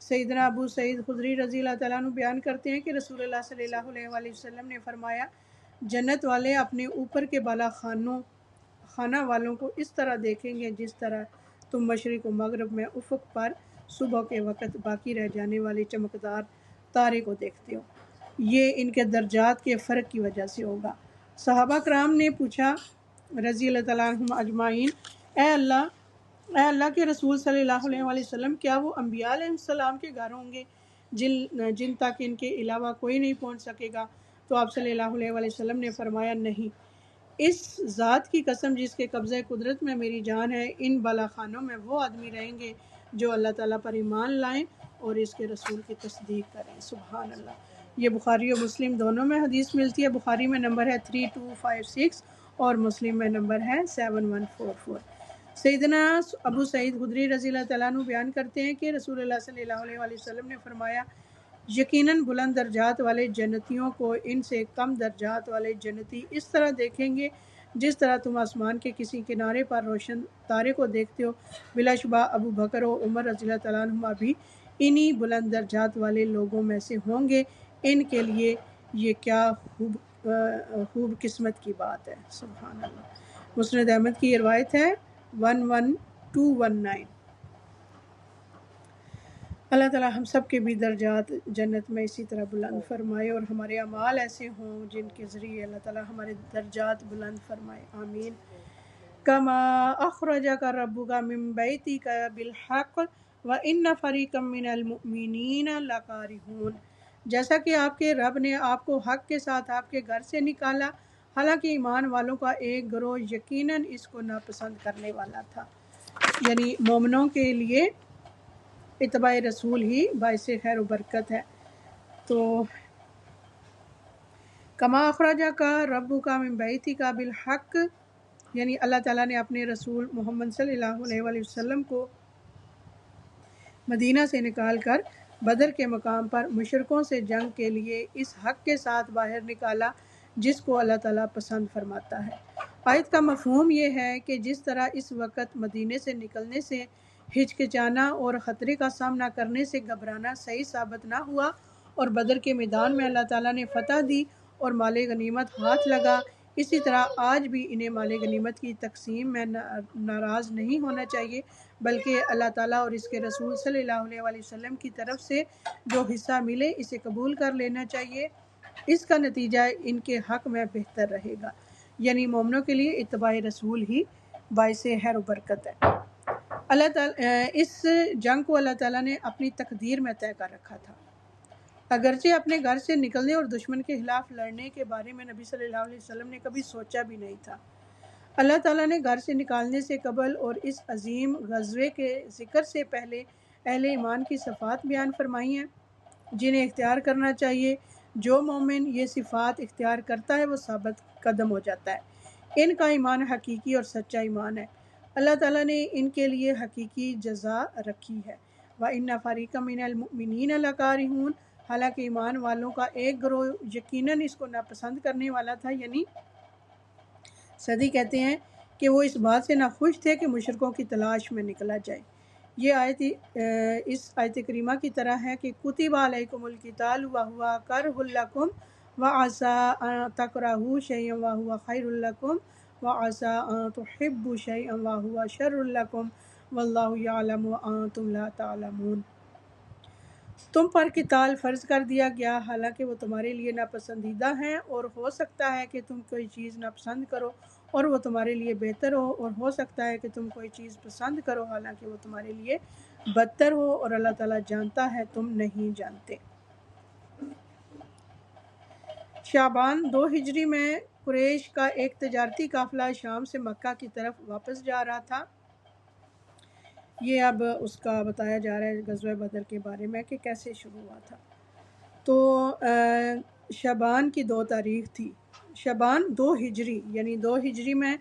سیدنا ابو سعید خدری رضی اللہ تعالیٰ عنہ بیان کرتے ہیں کہ رسول اللہ صلی اللہ علیہ وآلہ وسلم نے فرمایا، جنت والے اپنے اوپر کے بالا خانہ والوں کو اس طرح دیکھیں گے جس طرح تم مشرق و مغرب میں افق پر صبح کے وقت باقی رہ جانے والے چمکدار تارے کو دیکھتے ہو، یہ ان کے درجات کے فرق کی وجہ سے ہوگا۔ صحابہ کرام نے پوچھا رضی اللہ تعالیٰ عنہم اجمعین، اے اللہ کے رسول صلی اللہ علیہ وآلہ وسلم، کیا وہ انبیاء علیہ السلام کے گھر ہوں گے جن تک ان کے علاوہ کوئی نہیں پہنچ سکے گا؟ تو آپ صلی اللہ علیہ وآلہ وسلم نے فرمایا، نہیں، اس ذات کی قسم جس کے قبضہ قدرت میں میری جان ہے، ان بالا خانوں میں وہ آدمی رہیں گے جو اللہ تعالیٰ پر ایمان لائیں اور اس کے رسول کی تصدیق کریں، سبحان اللہ۔ یہ بخاری و مسلم دونوں میں حدیث ملتی ہے، بخاری میں نمبر ہے 3256 اور مسلم میں نمبر ہے 7144۔ سیدنا ابو سعید خدری رضی اللہ تعالیٰ عنہ بیان کرتے ہیں کہ رسول اللہ صلی اللہ علیہ وآلہ وسلم نے فرمایا، یقیناً بلند درجات والے جنتیوں کو ان سے کم درجات والے جنتی اس طرح دیکھیں گے جس طرح تم آسمان کے کسی کنارے پر روشن تارے کو دیکھتے ہو۔ بلا شبہ ابو بکر و عمر رضی اللہ تعالیٰ عنہما بھی انہی بلند درجات والے لوگوں میں سے ہوں گے، ان کے لیے یہ کیا خوب قسمت کی بات ہے، سبحان اللہ۔ مسند احمد کی یہ روایت ہے 11219۔ اللہ تعالیٰ ہم سب کے بھی درجات جنت میں اسی طرح بلند فرمائے، اور ہمارے اعمال ایسے ہوں جن کے ذریعے اللہ تعالیٰ ہمارے درجات بلند فرمائے، آمین۔ کما اخرجک ربک من بیتک بالحق وان فریقا من المؤمنین لکارہون، جیسا کہ آپ کے رب نے آپ کو حق کے ساتھ آپ کے گھر سے نکالا، حالانکہ ایمان والوں کا ایک گروہ یقیناً اس کو ناپسند کرنے والا تھا۔ یعنی مومنوں کے لیے اتباع رسول ہی باعث خیر و برکت ہے۔ تو کما اخرجک ربک من بیتک بالحق، یعنی اللہ تعالیٰ نے اپنے رسول محمد صلی اللہ علیہ وآلہ وسلم کو مدینہ سے نکال کر بدر کے مقام پر مشرکوں سے جنگ کے لیے اس حق کے ساتھ باہر نکالا جس کو اللہ تعالیٰ پسند فرماتا ہے۔ آیت کا مفہوم یہ ہے کہ جس طرح اس وقت مدینے سے نکلنے سے ہچکچانا اور خطرے کا سامنا کرنے سے گھبرانا صحیح ثابت نہ ہوا، اور بدر کے میدان میں اللہ تعالیٰ نے فتح دی اور مال غنیمت ہاتھ لگا، اسی طرح آج بھی انہیں مال غنیمت کی تقسیم میں ناراض نہیں ہونا چاہیے، بلکہ اللہ تعالیٰ اور اس کے رسول صلی اللہ علیہ وآلہ وسلم کی طرف سے جو حصہ ملے اسے قبول کر لینا چاہیے، اس کا نتیجہ ان کے حق میں بہتر رہے گا۔ یعنی مومنوں کے لیے اتباع رسول ہی باعث خیر و برکت ہے۔ اللہ تعالیٰ اس جنگ کو اللہ تعالیٰ نے اپنی تقدیر میں طے کر رکھا تھا، اگرچہ اپنے گھر سے نکلنے اور دشمن کے خلاف لڑنے کے بارے میں نبی صلی اللہ علیہ وسلم نے کبھی سوچا بھی نہیں تھا۔ اللہ تعالیٰ نے گھر سے نکالنے سے قبل اور اس عظیم غزوے کے ذکر سے پہلے اہل ایمان کی صفات بیان فرمائی ہیں جنہیں اختیار کرنا چاہیے۔ جو مومن یہ صفات اختیار کرتا ہے وہ ثابت قدم ہو جاتا ہے۔ ان کا ایمان حقیقی اور سچا ایمان ہے، اللہ تعالیٰ نے ان کے لیے حقیقی جزا رکھی ہے۔ وَإِنَّ فَرِيقًا مِنَ الْمُؤْمِنِينَ لَكَارِهُونَ، حالانکہ ایمان والوں کا ایک گروہ یقیناً اس کو ناپسند کرنے والا تھا، یعنی صدی کہتے ہیں کہ وہ اس بات سے ناخوش تھے کہ مشرکوں کی تلاش میں نکلا جائے۔ یہ آیت اس آیت کریمہ کی طرح ہے کہ کتب علیکم القتال وہو کرہ لکم وعسیٰ ان تکرہوا شیئا وہو خیر لکم وعسیٰ ان تحبوا شیئا وہو شر لکم واللہ یعلم وانتم لا تعلمون۔ تم پر قتال فرض کر دیا گیا حالانکہ وہ تمہارے لیے ناپسندیدہ ہیں، اور ہو سکتا ہے کہ تم کوئی چیز ناپسند کرو اور وہ تمہارے لیے بہتر ہو، اور ہو سکتا ہے کہ تم کوئی چیز پسند کرو حالانکہ وہ تمہارے لیے بدتر ہو، اور اللہ تعالیٰ جانتا ہے تم نہیں جانتے۔ شعبان 2 ہجری میں قریش کا ایک تجارتی قافلہ شام سے مکہ کی طرف واپس جا رہا تھا۔ یہ اب اس کا بتایا جا رہا ہے غزوہ بدر کے بارے میں کہ کیسے شروع ہوا تھا۔ تو شعبان کی 2 تاریخ تھی، شعبان 2 ہجری یعنی 2 ہجری میں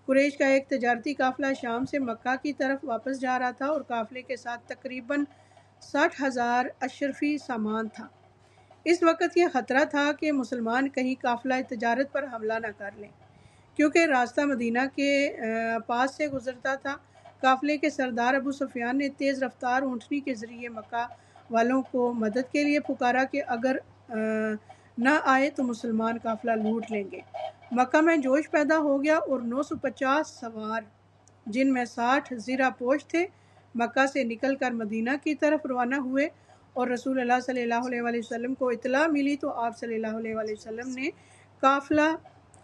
قریش کا ایک تجارتی قافلہ شام سے مکہ کی طرف واپس جا رہا تھا، اور قافلے کے ساتھ تقریباً 60,000 اشرفی سامان تھا۔ اس وقت یہ خطرہ تھا کہ مسلمان کہیں قافلہ تجارت پر حملہ نہ کر لیں، کیونکہ راستہ مدینہ کے پاس سے گزرتا تھا۔ قافلے کے سردار ابو سفیان نے تیز رفتار اونٹنی کے ذریعے مکہ والوں کو مدد کے لیے پکارا کہ اگر نہ آئے تو مسلمان قافلہ لوٹ لیں گے۔ مکہ میں جوش پیدا ہو گیا اور 950 سوار جن میں 60 زرہ پوش تھے مکہ سے نکل کر مدینہ کی طرف روانہ ہوئے، اور رسول اللہ صلی اللہ علیہ وآلہ وسلم کو اطلاع ملی تو آپ صلی اللہ علیہ وآلہ وسلم نے قافلہ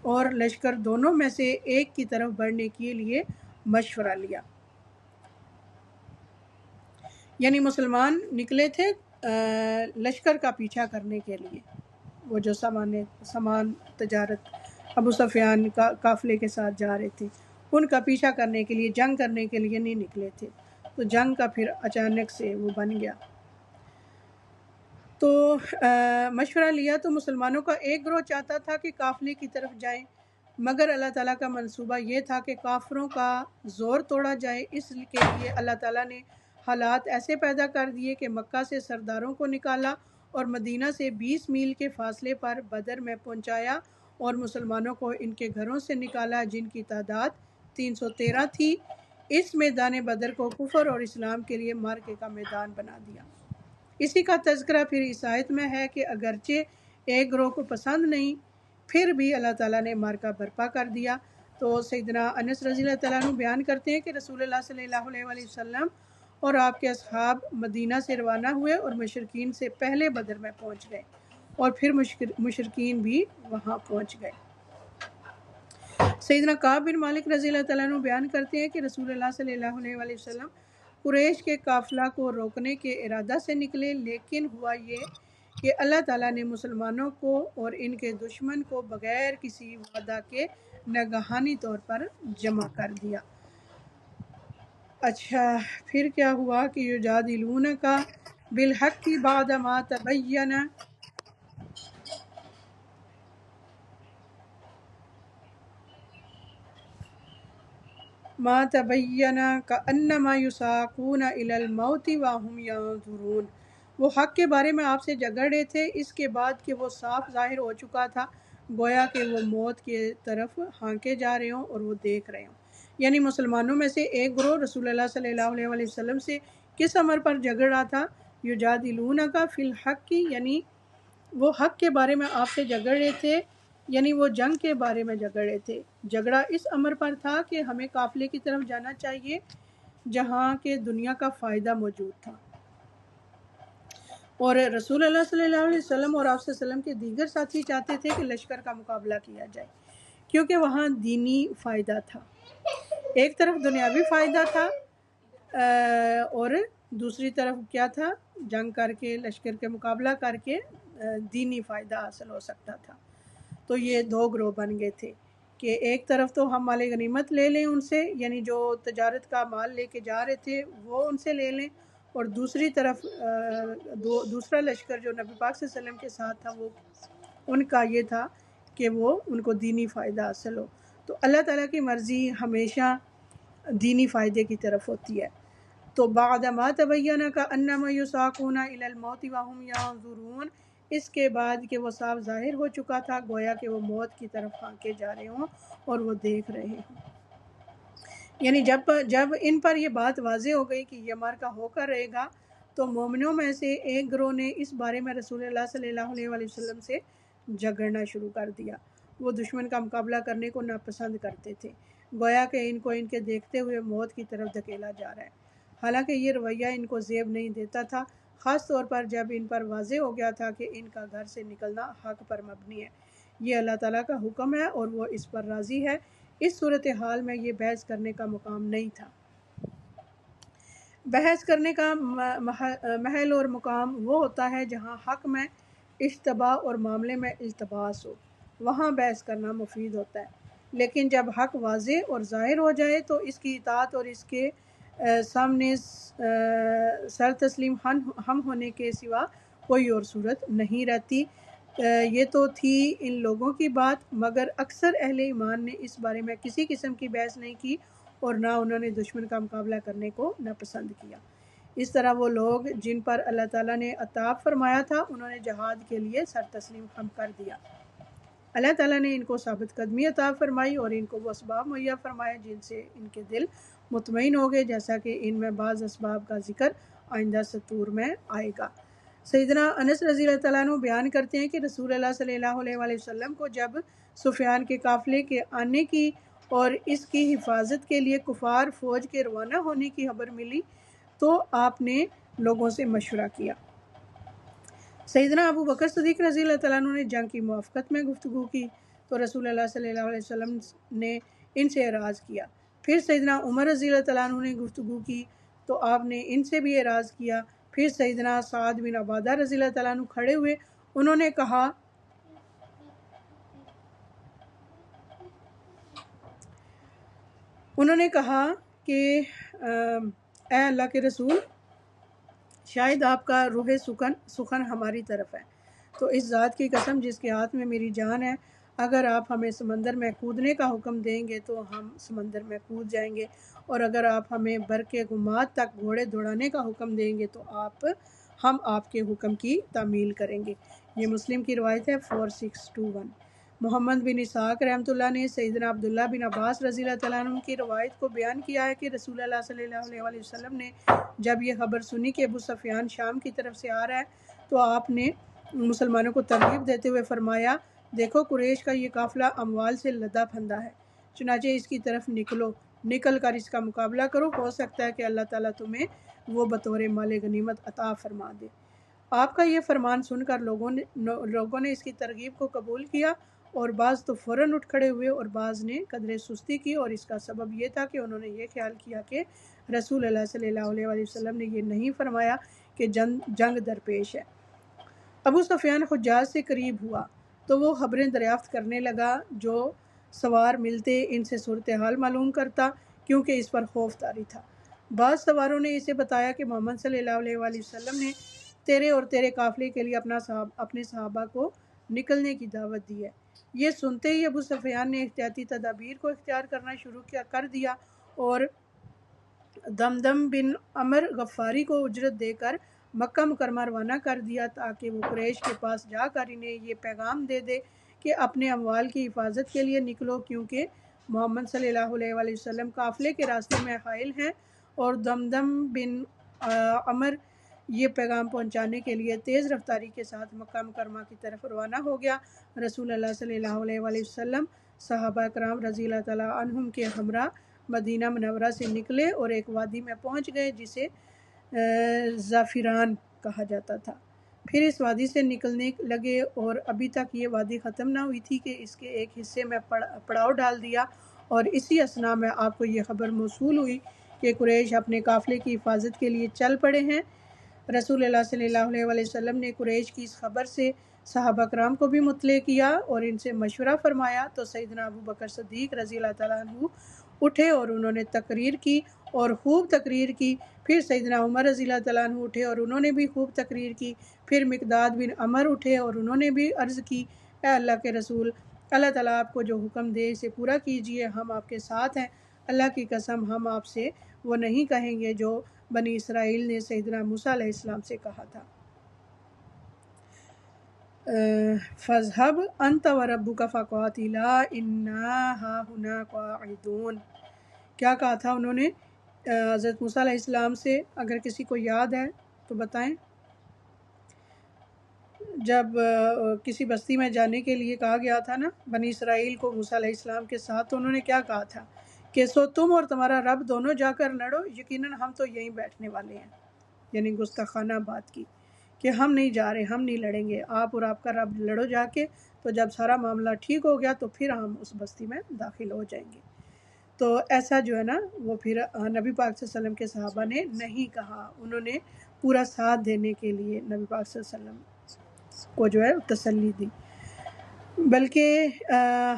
اور لشکر دونوں میں سے ایک کی طرف بڑھنے کے لیے مشورہ لیا۔ یعنی مسلمان نکلے تھے لشکر کا پیچھا کرنے کے لیے، وہ جو سامان تجارت ابو سفیان کا قافلے کے ساتھ جا رہے تھے ان کا پیچھا کرنے کے لیے، جنگ کرنے کے لیے نہیں نکلے تھے۔ تو جنگ کا پھر اچانک سے وہ بن گیا۔ تو مشورہ لیا تو مسلمانوں کا ایک گروہ چاہتا تھا کہ قافلے کی طرف جائیں، مگر اللہ تعالیٰ کا منصوبہ یہ تھا کہ کافروں کا زور توڑا جائے۔ اس کے لیے اللہ تعالیٰ نے حالات ایسے پیدا کر دیے کہ مکہ سے سرداروں کو نکالا اور مدینہ سے 20 میل کے فاصلے پر بدر میں پہنچایا، اور مسلمانوں کو ان کے گھروں سے نکالا جن کی تعداد 313 تھی۔ اس میدان بدر کو کفر اور اسلام کے لیے معرکے کا میدان بنا دیا۔ اسی کا تذکرہ پھر اس آیت میں ہے کہ اگرچہ ایک گروہ کو پسند نہیں، پھر بھی اللہ تعالیٰ نے معرکہ برپا کر دیا۔ تو سیدنا انس رضی اللہ تعالیٰ عنہ بیان کرتے ہیں کہ رسول اللہ صلی اللہ علیہ وآلہ وسلم اور آپ کے اصحاب مدینہ سے روانہ ہوئے اور مشرکین سے پہلے بدر میں پہنچ گئے، اور پھر مشرکین بھی وہاں پہنچ گئے۔ سیدنا کعب بن مالک رضی اللہ تعالیٰ عنہ بیان کرتے ہیں کہ رسول اللہ صلی اللہ علیہ وآلہ وسلم قریش کے قافلہ کو روکنے کے ارادہ سے نکلے، لیکن ہوا یہ کہ اللہ تعالیٰ نے مسلمانوں کو اور ان کے دشمن کو بغیر کسی وعدہ کے ناگہانی طور پر جمع کر دیا۔ اچھا، پھر کیا ہوا کہ یجادلونک بالحق بعد ما تبین کأنما یساقون الی الموت وهم ینظرون۔ وہ حق کے بارے میں آپ سے جھگڑ رہے تھے اس کے بعد کہ وہ صاف ظاہر ہو چکا تھا، گویا کہ وہ موت کی طرف ہانکے جا رہے ہوں اور وہ دیکھ رہے ہوں۔ یعنی مسلمانوں میں سے ایک گروہ رسول اللہ صلی اللہ علیہ وآلہ وسلم سے کس امر پر جھگڑ رہا تھا؟ یجادلونک فی الحق، یعنی وہ حق کے بارے میں آپ سے جھگڑ رہے تھے، یعنی وہ جنگ کے بارے میں جھگڑ رہے تھے۔ جھگڑا اس امر پر تھا کہ ہمیں قافلے کی طرف جانا چاہیے جہاں کہ دنیا کا فائدہ موجود تھا، اور رسول اللہ صلی اللہ علیہ وسلم اور آپ صلی اللہ علیہ وسلم کے دیگر ساتھی چاہتے تھے کہ لشکر کا مقابلہ کیا جائے، کیونکہ وہاں دینی فائدہ تھا۔ ایک طرف دنیاوی فائدہ تھا اور دوسری طرف کیا تھا؟ جنگ کر کے لشکر کے مقابلہ کر کے دینی فائدہ حاصل ہو سکتا تھا۔ تو یہ دو گروہ بن گئے تھے کہ ایک طرف تو ہم مال غنیمت لے لیں ان سے، یعنی جو تجارت کا مال لے کے جا رہے تھے وہ ان سے لے لیں، اور دوسری طرف دوسرا لشکر جو نبی پاک صلی اللہ علیہ وسلم کے ساتھ تھا وہ ان کا یہ تھا کہ وہ ان کو دینی فائدہ حاصل ہو۔ تو اللہ تعالیٰ کی مرضی ہمیشہ دینی فائدے کی طرف ہوتی ہے۔ تو بعد ما تبین کأنما یساقون الی الموت وهم ینظرون، اس کے بعد کہ وہ صاف ظاہر ہو چکا تھا گویا کہ وہ موت کی طرف ہانکے جا رہے ہوں اور وہ دیکھ رہے ہوں۔ یعنی جب ان پر یہ بات واضح ہو گئی کہ یہ معرکہ ہو کر رہے گا، تو مومنوں میں سے ایک گروہ نے اس بارے میں رسول اللہ صلی اللہ علیہ وآلہ وسلم سے جھگڑنا شروع کر دیا۔ وہ دشمن کا مقابلہ کرنے کو ناپسند کرتے تھے، گویا کہ ان کو ان کے دیکھتے ہوئے موت کی طرف دھکیلا جا رہا ہے۔ حالانکہ یہ رویہ ان کو زیب نہیں دیتا تھا، خاص طور پر جب ان پر واضح ہو گیا تھا کہ ان کا گھر سے نکلنا حق پر مبنی ہے، یہ اللہ تعالیٰ کا حکم ہے اور وہ اس پر راضی ہے۔ اس صورتحال میں یہ بحث کرنے کا مقام نہیں تھا۔ بحث کرنے کا محل اور مقام وہ ہوتا ہے جہاں حق میں اشتباہ اور معاملے میں التباس ہو، وہاں بحث کرنا مفید ہوتا ہے۔ لیکن جب حق واضح اور ظاہر ہو جائے تو اس کی اطاعت اور اس کے سامنے سر تسلیم ہم ہونے کے سوا کوئی اور صورت نہیں رہتی۔ یہ تو تھی ان لوگوں کی بات، مگر اکثر اہل ایمان نے اس بارے میں کسی قسم کی بحث نہیں کی اور نہ انہوں نے دشمن کا مقابلہ کرنے کو ناپسند کیا۔ اس طرح وہ لوگ جن پر اللہ تعالیٰ نے عطاب فرمایا تھا انہوں نے جہاد کے لیے سر تسلیم خم کر دیا۔ اللہ تعالیٰ نے ان کو ثابت قدمی عطا فرمائی اور ان کو وہ اسباب مہیا فرمائے جن سے ان کے دل مطمئن ہو گئے، جیسا کہ ان میں بعض اسباب کا ذکر آئندہ سطور میں آئے گا۔ سیدنا انس رضی اللہ تعالیٰ عنہ بیان کرتے ہیں کہ رسول اللہ صلی اللہ علیہ وآلہ وسلم کو جب سفیان کے قافلے کے آنے کی اور اس کی حفاظت کے لیے کفار فوج کے روانہ ہونے کی خبر ملی تو آپ نے لوگوں سے مشورہ کیا۔ سیدنا ابو بکر صدیق رضی اللہ تعالیٰ عنہ نے جنگ کی موافقت میں گفتگو کی تو رسول اللہ صلی اللہ علیہ وسلم نے ان سے اعراض کیا۔ پھر سیدنا عمر رضی اللہ تعالیٰ عنہ نے گفتگو کی تو آپ نے ان سے بھی اعراض کیا۔ پھر سیدنا سعد بن عبادہ رضی اللہ تعالیٰ عنہ کھڑے ہوئے، انہوں نے کہا کہ اے اللہ کے رسول، شاید آپ کا روح سخن ہماری طرف ہے، تو اس ذات کی قسم جس کے ہاتھ میں میری جان ہے، اگر آپ ہمیں سمندر میں کودنے کا حکم دیں گے تو ہم سمندر میں کود جائیں گے، اور اگر آپ ہمیں برق غمات تک گھوڑے دوڑانے کا حکم دیں گے تو ہم آپ کے حکم کی تعمیل کریں گے۔ یہ مسلم کی روایت ہے 4621۔ محمد بن اسحاق رحمۃ اللہ نے سیدنا عبداللہ بن عباس رضی اللہ تعالیٰ عنہ کی روایت کو بیان کیا ہے کہ رسول اللہ صلی اللہ علیہ وآلہ وسلم نے جب یہ خبر سنی کہ ابو سفیان شام کی طرف سے آ رہا ہے تو آپ نے مسلمانوں کو ترغیب دیتے ہوئے فرمایا، دیکھو قریش کا یہ قافلہ اموال سے لدا پھندا ہے، چنانچہ اس کی طرف نکل کر اس کا مقابلہ کرو، ہو سکتا ہے کہ اللہ تعالیٰ تمہیں وہ بطور مال غنیمت عطا فرما دے۔ آپ کا یہ فرمان سن کر لوگوں نے اس کی ترغیب کو قبول کیا، اور بعض تو فوراً اٹھ کھڑے ہوئے اور بعض نے قدرے سستی کی، اور اس کا سبب یہ تھا کہ انہوں نے یہ خیال کیا کہ رسول اللہ صلی اللہ علیہ وآلہ وسلم نے یہ نہیں فرمایا کہ جنگ درپیش ہے۔ ابو سفیان حجاج سے قریب ہوا تو وہ خبریں دریافت کرنے لگا، جو سوار ملتے ان سے صورتحال معلوم کرتا، کیونکہ اس پر خوف طاری تھا۔ بعض سواروں نے اسے بتایا کہ محمد صلی اللہ علیہ وآلہ وسلم نے تیرے اور تیرے قافلے کے لیے اپنے صحابہ کو نکلنے کی دعوت دی ہے۔ یہ سنتے ہی ابو سفیان نے احتیاطی تدابیر کو اختیار کرنا شروع کر دیا، اور دمدم بن عمر غفاری کو اجرت دے کر مکہ مکرمہ روانہ کر دیا، تاکہ وہ قریش کے پاس جا کر انہیں یہ پیغام دے دے کہ اپنے اموال کی حفاظت کے لیے نکلو، کیونکہ محمد صلی اللہ علیہ وآلہ وسلم قافلے کے راستے میں حائل ہیں۔ اور دمدم بن عمر یہ پیغام پہنچانے کے لیے تیز رفتاری کے ساتھ مکہ مکرمہ کی طرف روانہ ہو گیا۔ رسول اللہ صلی اللہ علیہ وآلہ وسلم صحابہ کرام رضی اللہ تعالیٰ عنہم کے ہمراہ مدینہ منورہ سے نکلے اور ایک وادی میں پہنچ گئے جسے زعفران کہا جاتا تھا۔ پھر اس وادی سے نکلنے لگے، اور ابھی تک یہ وادی ختم نہ ہوئی تھی کہ اس کے ایک حصے میں پڑاؤ ڈال دیا، اور اسی اثناء میں آپ کو یہ خبر موصول ہوئی کہ قریش اپنے قافلے کی حفاظت کے لیے چل پڑے ہیں۔ رسول اللہ صلی اللہ علیہ وآلہ وسلم نے قریش کی اس خبر سے صحابہ کرام کو بھی مطلع کیا اور ان سے مشورہ فرمایا، تو سیدنا ابو بکر صدیق رضی اللہ تعالیٰ عنہ اٹھے اور انہوں نے تقریر کی اور خوب تقریر کی۔ پھر سیدنا عمر رضی اللہ تعالیٰ عنہ اٹھے اور انہوں نے بھی خوب تقریر کی۔ پھر مقداد بن عمر اٹھے اور انہوں نے بھی عرض کی، اے اللہ کے رسول، اللہ تعالیٰ آپ کو جو حکم دے اسے پورا کیجئے، ہم آپ کے ساتھ ہیں۔ اللہ کی قسم ہم آپ سے وہ نہیں کہیں گے جو بنی اسرائیل نے سیدنا موسیٰ علیہ السلام سے کہا تھا۔ فَاذْهَبْ أَنْتَ وَرَبُّكَ فَقَاتِلَا إِنَّا هَاهُنَا قَاعِدُونَ۔ کیا کہا تھا انہوں نے حضرت موسیٰ علیہ السلام سے؟ اگر کسی کو یاد ہے تو بتائیں۔ جب کسی بستی میں جانے کے لیے کہا گیا تھا نا بنی اسرائیل کو موسیٰ علیہ السلام کے ساتھ، تو انہوں نے کیا کہا تھا کہ سو تم اور تمہارا رب دونوں جا کر لڑو، یقیناً ہم تو یہیں بیٹھنے والے ہیں، یعنی گستاخانہ بات کی کہ ہم نہیں جا رہے، ہم نہیں لڑیں گے، آپ اور آپ کا رب لڑو جا کے، تو جب سارا معاملہ ٹھیک ہو گیا تو پھر ہم اس بستی میں داخل ہو جائیں گے۔ تو ایسا جو ہے نا وہ پھر نبی پاک صلی اللہ علیہ وسلم کے صحابہ نے نہیں کہا، انہوں نے پورا ساتھ دینے کے لیے نبی پاک صلی اللہ علیہ وسلم کو جو ہے تسلی دی، بلکہ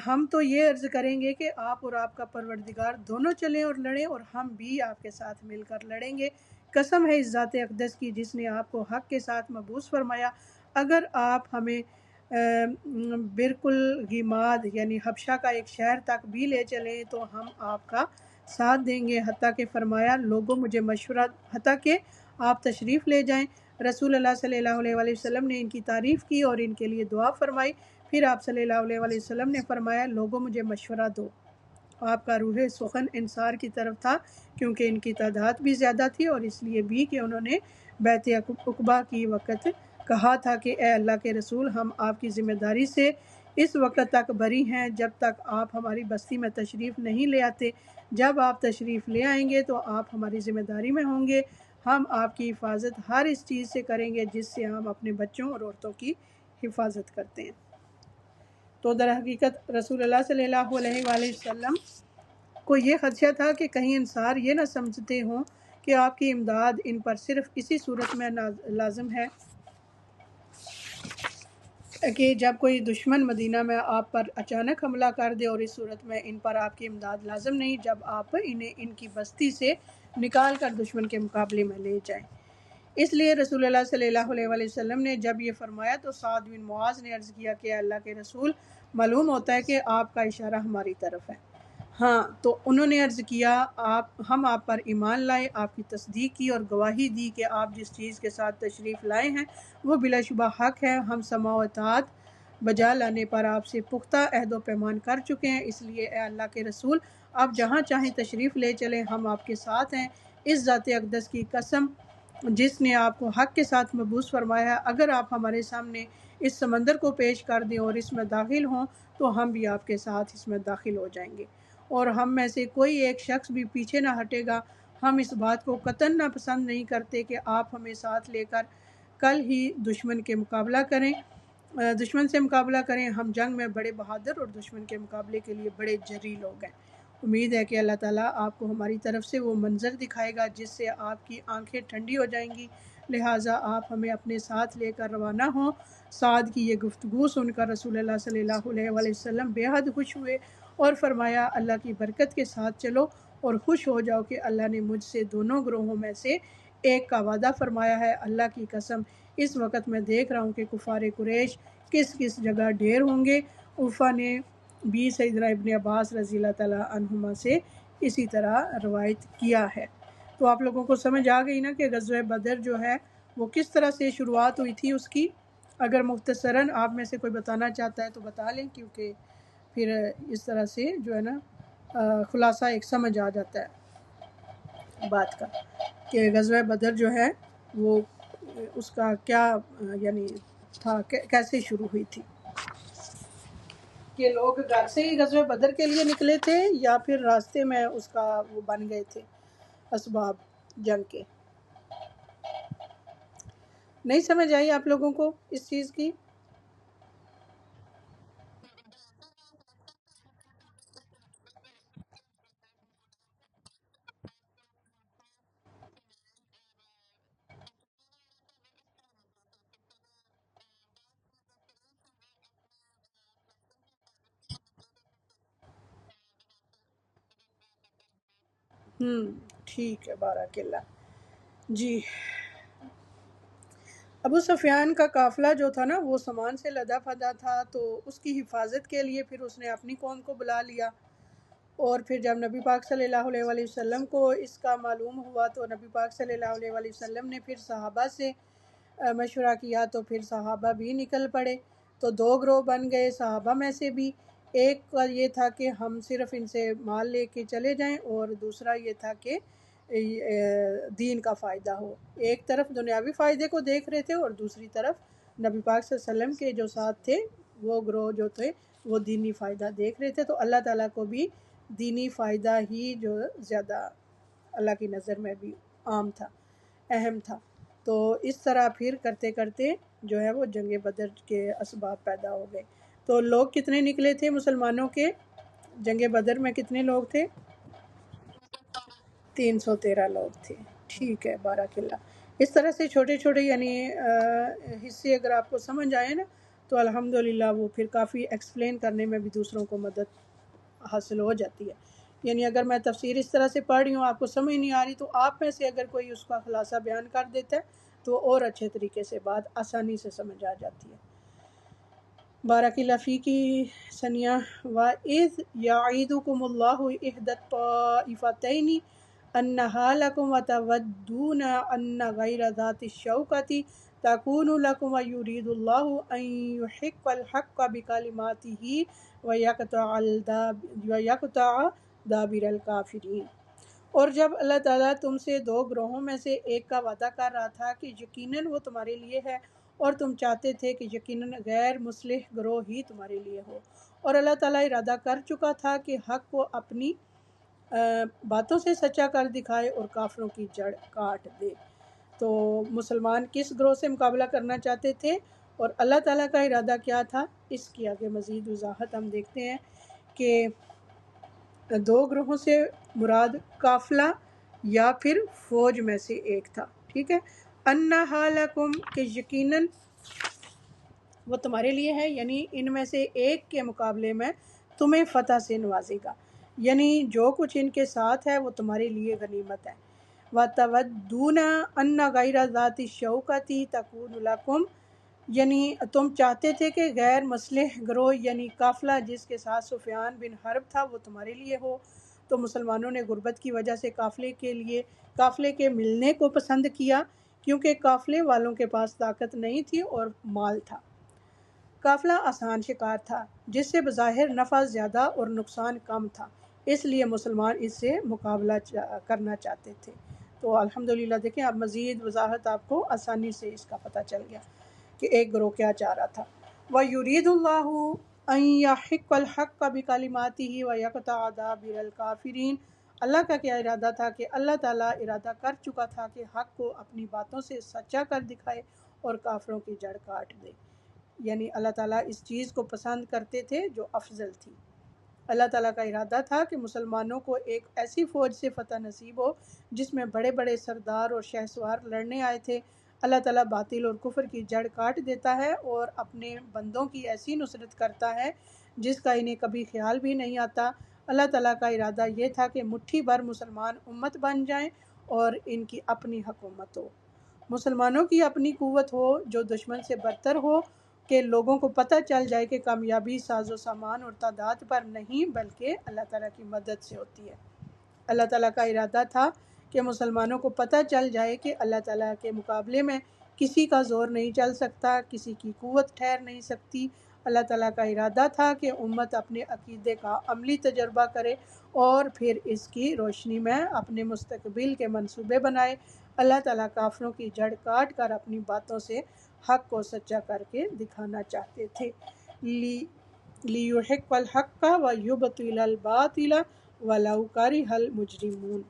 ہم تو یہ عرض کریں گے کہ آپ اور آپ کا پروردگار دونوں چلیں اور لڑیں، اور ہم بھی آپ کے ساتھ مل کر لڑیں گے۔ قسم ہے اس ذات اقدس کی جس نے آپ کو حق کے ساتھ مبعوث فرمایا، اگر آپ ہمیں برکلغیماد یعنی حبشہ کا ایک شہر تک بھی لے چلیں تو ہم آپ کا ساتھ دیں گے، حتیٰ کہ فرمایا لوگوں مجھے مشورہ، حتیٰ کہ آپ تشریف لے جائیں۔ رسول اللہ صلی اللہ علیہ وآلہ وسلم نے ان کی تعریف کی اور ان کے لیے دعا فرمائی۔ پھر آپ صلی اللہ علیہ وآلہ وسلم نے فرمایا لوگوں مجھے مشورہ دو۔ آپ کا روح سخن انصار کی طرف تھا، کیونکہ ان کی تعداد بھی زیادہ تھی، اور اس لیے بھی کہ انہوں نے بیعت عقبہ کی وقت کہا تھا کہ اے اللہ کے رسول، ہم آپ کی ذمہ داری سے اس وقت تک بری ہیں جب تک آپ ہماری بستی میں تشریف نہیں لے آتے۔ جب آپ تشریف لے آئیں گے تو آپ ہماری ذمہ داری میں ہوں گے، ہم آپ کی حفاظت ہر اس چیز سے کریں گے جس سے ہم اپنے بچوں اور عورتوں کی حفاظت کرتے ہیں۔ تو در حقیقت رسول اللہ صلی اللہ علیہ وآلہ وسلم کو یہ خدشہ تھا کہ کہیں انصار یہ نہ سمجھتے ہوں کہ آپ کی امداد ان پر صرف اسی صورت میں لازم ہے کہ جب کوئی دشمن مدینہ میں آپ پر اچانک حملہ کر دے، اور اس صورت میں ان پر آپ کی امداد لازم نہیں جب آپ انہیں ان کی بستی سے نکال کر دشمن کے مقابلے میں لے جائیں۔ اس لیے رسول اللہ صلی اللہ علیہ وآلہ وسلم نے جب یہ فرمایا تو سعد بن معاذ نے عرض کیا کہ اللہ کے رسول، معلوم ہوتا ہے کہ آپ کا اشارہ ہماری طرف ہے۔ ہاں، تو انہوں نے عرض کیا ہم آپ پر ایمان لائے، آپ کی تصدیق کی اور گواہی دی کہ آپ جس چیز کے ساتھ تشریف لائے ہیں وہ بلا شبہ حق ہے، ہم سماع و اطاعت بجا لانے پر آپ سے پختہ عہد و پیمان کر چکے ہیں، اس لیے اے اللہ کے رسول آپ جہاں چاہیں تشریف لے چلیں، ہم آپ کے ساتھ ہیں۔ اس ذات اقدس کی قسم جس نے آپ کو حق کے ساتھ مبعوث فرمایا، اگر آپ ہمارے سامنے اس سمندر کو پیش کر دیں اور اس میں داخل ہوں تو ہم بھی آپ کے ساتھ اس میں داخل ہو جائیں گے، اور ہم میں سے کوئی ایک شخص بھی پیچھے نہ ہٹے گا ہم اس بات کو قطعاً ناپسند نہیں کرتے کہ آپ ہمیں ساتھ لے کر کل ہی دشمن سے مقابلہ کریں۔ ہم جنگ میں بڑے بہادر اور دشمن کے مقابلے کے لیے بڑے جرأی لوگ ہیں۔ امید ہے کہ اللہ تعالیٰ آپ کو ہماری طرف سے وہ منظر دکھائے گا جس سے آپ کی آنکھیں ٹھنڈی ہو جائیں گی، لہٰذا آپ ہمیں اپنے ساتھ لے کر روانہ ہوں۔ سعد کی یہ گفتگو سن کر رسول اللہ صلی اللہ علیہ وآلہ وسلم بے حد خوش ہوئے اور فرمایا، اللہ کی برکت کے ساتھ چلو اور خوش ہو جاؤ کہ اللہ نے مجھ سے دونوں گروہوں میں سے ایک کا وعدہ فرمایا ہے۔ اللہ کی قسم اس وقت میں دیکھ رہا ہوں کہ کفار قریش کس کس جگہ ڈھیر ہوں گے۔ عرفہ نے بھی سیدنا ابن عباس رضی اللہ تعالیٰ عنہما سے اسی طرح روایت کیا ہے۔ تو آپ لوگوں کو سمجھ آ گئی نا کہ غزوہ بدر جو ہے وہ کس طرح سے شروعات ہوئی تھی اس کی۔ اگر مختصراً آپ میں سے کوئی بتانا چاہتا ہے تو بتا لیں، کیونکہ پھر اس طرح سے جو ہے نا خلاصہ ایک سمجھ آ جاتا ہے بات کا کہ غزوہ بدر جو ہے وہ اس کا کیا یعنی تھا، کیسے شروع ہوئی تھی، کہ لوگ گھر سے ہی غزوہ بدر کے لیے نکلے تھے یا پھر راستے میں اس کا وہ بن گئے تھے اسباب جنگ کے۔ نہیں سمجھ آئی آپ لوگوں کو اس چیز کی؟ ٹھیک ہے، بارک اللہ۔ جی، ابو سفیان کا قافلہ جو تھا نا وہ سامان سے لدا پھدا تھا، تو اس کی حفاظت کے لیے پھر اس نے اپنی قوم کو بلا لیا، اور پھر جب نبی پاک صلی اللہ علیہ وآلہ وسلم کو اس کا معلوم ہوا تو نبی پاک صلی اللہ علیہ وآلہ وسلم نے پھر صحابہ سے مشورہ کیا، تو پھر صحابہ بھی نکل پڑے، تو دو گروہ بن گئے صحابہ میں سے بھی۔ ایک کا یہ تھا کہ ہم صرف ان سے مال لے کے چلے جائیں، اور دوسرا یہ تھا کہ دین کا فائدہ ہو۔ ایک طرف دنیاوی فائدے کو دیکھ رہے تھے اور دوسری طرف نبی پاک صلی اللہ علیہ وسلم کے جو ساتھ تھے وہ گروہ جو تھے وہ دینی فائدہ دیکھ رہے تھے۔ تو اللہ تعالیٰ کو بھی دینی فائدہ ہی جو زیادہ اللہ کی نظر میں بھی عام تھا، اہم تھا۔ تو اس طرح پھر کرتے کرتے جو ہے وہ جنگ بدر کے اسباب پیدا ہو گئے۔ تو لوگ کتنے نکلے تھے مسلمانوں کے جنگ بدر میں؟ کتنے لوگ تھے؟ 313 لوگ تھے۔ ٹھیک ہے، بارک اللہ۔ اس طرح سے چھوٹے چھوٹے یعنی حصے اگر آپ کو سمجھ آئے نا تو الحمدللہ وہ پھر کافی ایکسپلین کرنے میں بھی دوسروں کو مدد حاصل ہو جاتی ہے۔ یعنی اگر میں تفسیر اس طرح سے پڑھ رہی ہوں آپ کو سمجھ نہیں آ رہی، تو آپ میں سے اگر کوئی اس کا خلاصہ بیان کر دیتا ہے تو اور اچھے طریقے سے بات آسانی سے سمجھ آ جاتی ہے۔ بارک اللہ فیکی ثانیہ۔ وَإِذْ يَعِدُكُمُ اللَّهُ إِحْدَى الطَّائِفَتَيْنِ أَنَّهَا لَكُمْ وَتَوَدُّونَ أَنَّ غَيْرَ ذَاتِ الشَّوْكَةِ تَكُونُ لَكُمْ وَيُرِيدُ اللَّهُ أَن يُحِقَّ الْحَقَّ بِكَلِمَاتِهِ وَيَقْطَعَ دَابِرَ الْكَافِرِينَ۔ اور جب اللہ تعالیٰ تم سے دو گروہوں میں سے ایک کا وعدہ کر رہا تھا کہ یقیناً وہ تمہارے لیے ہے، اور تم چاہتے تھے کہ یقیناً غیر مصلح گروہ ہی تمہارے لیے ہو، اور اللہ تعالیٰ ارادہ کر چکا تھا کہ حق کو اپنی باتوں سے سچا کر دکھائے اور کافروں کی جڑ کاٹ دے۔ تو مسلمان کس گروہ سے مقابلہ کرنا چاہتے تھے اور اللہ تعالیٰ کا ارادہ کیا تھا، اس کی آگے مزید وضاحت ہم دیکھتے ہیں کہ دو گروہوں سے مراد قافلہ یا پھر فوج میں سے ایک تھا۔ ٹھیک ہے، انہا لکم کہ یقیناً وہ تمہارے لیے ہے، یعنی ان میں سے ایک کے مقابلے میں تمہیں فتح سے نوازے گا، یعنی جو کچھ ان کے ساتھ ہے وہ تمہارے لیے غنیمت ہے۔ وَتَوَدُّونَ أَنَّ غَيْرَ ذَاتِ الشَّوْكَةِ تَكُونُ لَكُمْ، یعنی تم چاہتے تھے کہ غیر مصلح گروہ یعنی قافلہ جس کے ساتھ سفیان بن حرب تھا وہ تمہارے لیے ہو۔ تو مسلمانوں نے غربت کی وجہ سے قافلے کے ملنے کو پسند کیا، کیونکہ قافلے والوں کے پاس طاقت نہیں تھی اور مال تھا۔ قافلہ آسان شکار تھا جس سے بظاہر نفع زیادہ اور نقصان کم تھا، اس لیے مسلمان اس سے مقابلہ کرنا چاہتے تھے۔ تو الحمدللہ دیکھیں اب مزید وضاحت آپ کو آسانی سے اس کا پتہ چل گیا کہ ایک گروہ کیا چاہ رہا تھا۔ وَيُرِيدُ اللَّهُ أَن يَحِقَّ الْحَقَّ بِكَلِمَاتِهِ وَيَقْطَعَ دَابِرَ الْكَافِرِينَ۔ اللہ کا کیا ارادہ تھا کہ اللہ تعالیٰ ارادہ کر چکا تھا کہ حق کو اپنی باتوں سے سچا کر دکھائے اور کافروں کی جڑ کاٹ دے. یعنی اللہ تعالیٰ اس چیز کو پسند کرتے تھے جو افضل تھی. اللہ تعالیٰ کا ارادہ تھا کہ مسلمانوں کو ایک ایسی فوج سے فتح نصیب ہو جس میں بڑے بڑے سردار اور شہسوار لڑنے آئے تھے. اللہ تعالیٰ باطل اور کفر کی جڑ کاٹ دیتا ہے اور اپنے بندوں کی ایسی نصرت کرتا ہے جس کا انہیں کبھی خیال بھی نہیں آتا. اللہ تعالیٰ کا ارادہ یہ تھا کہ مٹھی بھر مسلمان امت بن جائیں اور ان کی اپنی حکومت ہو، مسلمانوں کی اپنی قوت ہو جو دشمن سے برتر ہو، کہ لوگوں کو پتہ چل جائے کہ کامیابی ساز و سامان اور تعداد پر نہیں بلکہ اللہ تعالیٰ کی مدد سے ہوتی ہے. اللہ تعالیٰ کا ارادہ تھا کہ مسلمانوں کو پتہ چل جائے کہ اللہ تعالیٰ کے مقابلے میں کسی کا زور نہیں چل سکتا، کسی کی قوت ٹھہر نہیں سکتی. اللہ تعالیٰ کا ارادہ تھا کہ امت اپنے عقیدے کا عملی تجربہ کرے اور پھر اس کی روشنی میں اپنے مستقبل کے منصوبے بنائے. اللہ تعالیٰ کافروں کی جڑ کاٹ کر اپنی باتوں سے حق کو سچا کر کے دکھانا چاہتے تھے. لِيُحِقَّ الْحَقَّ وَيُبْطِلَ الْبَاطِلَ وَلَوْ كَرِهَ الْمُجْرِمُونَ،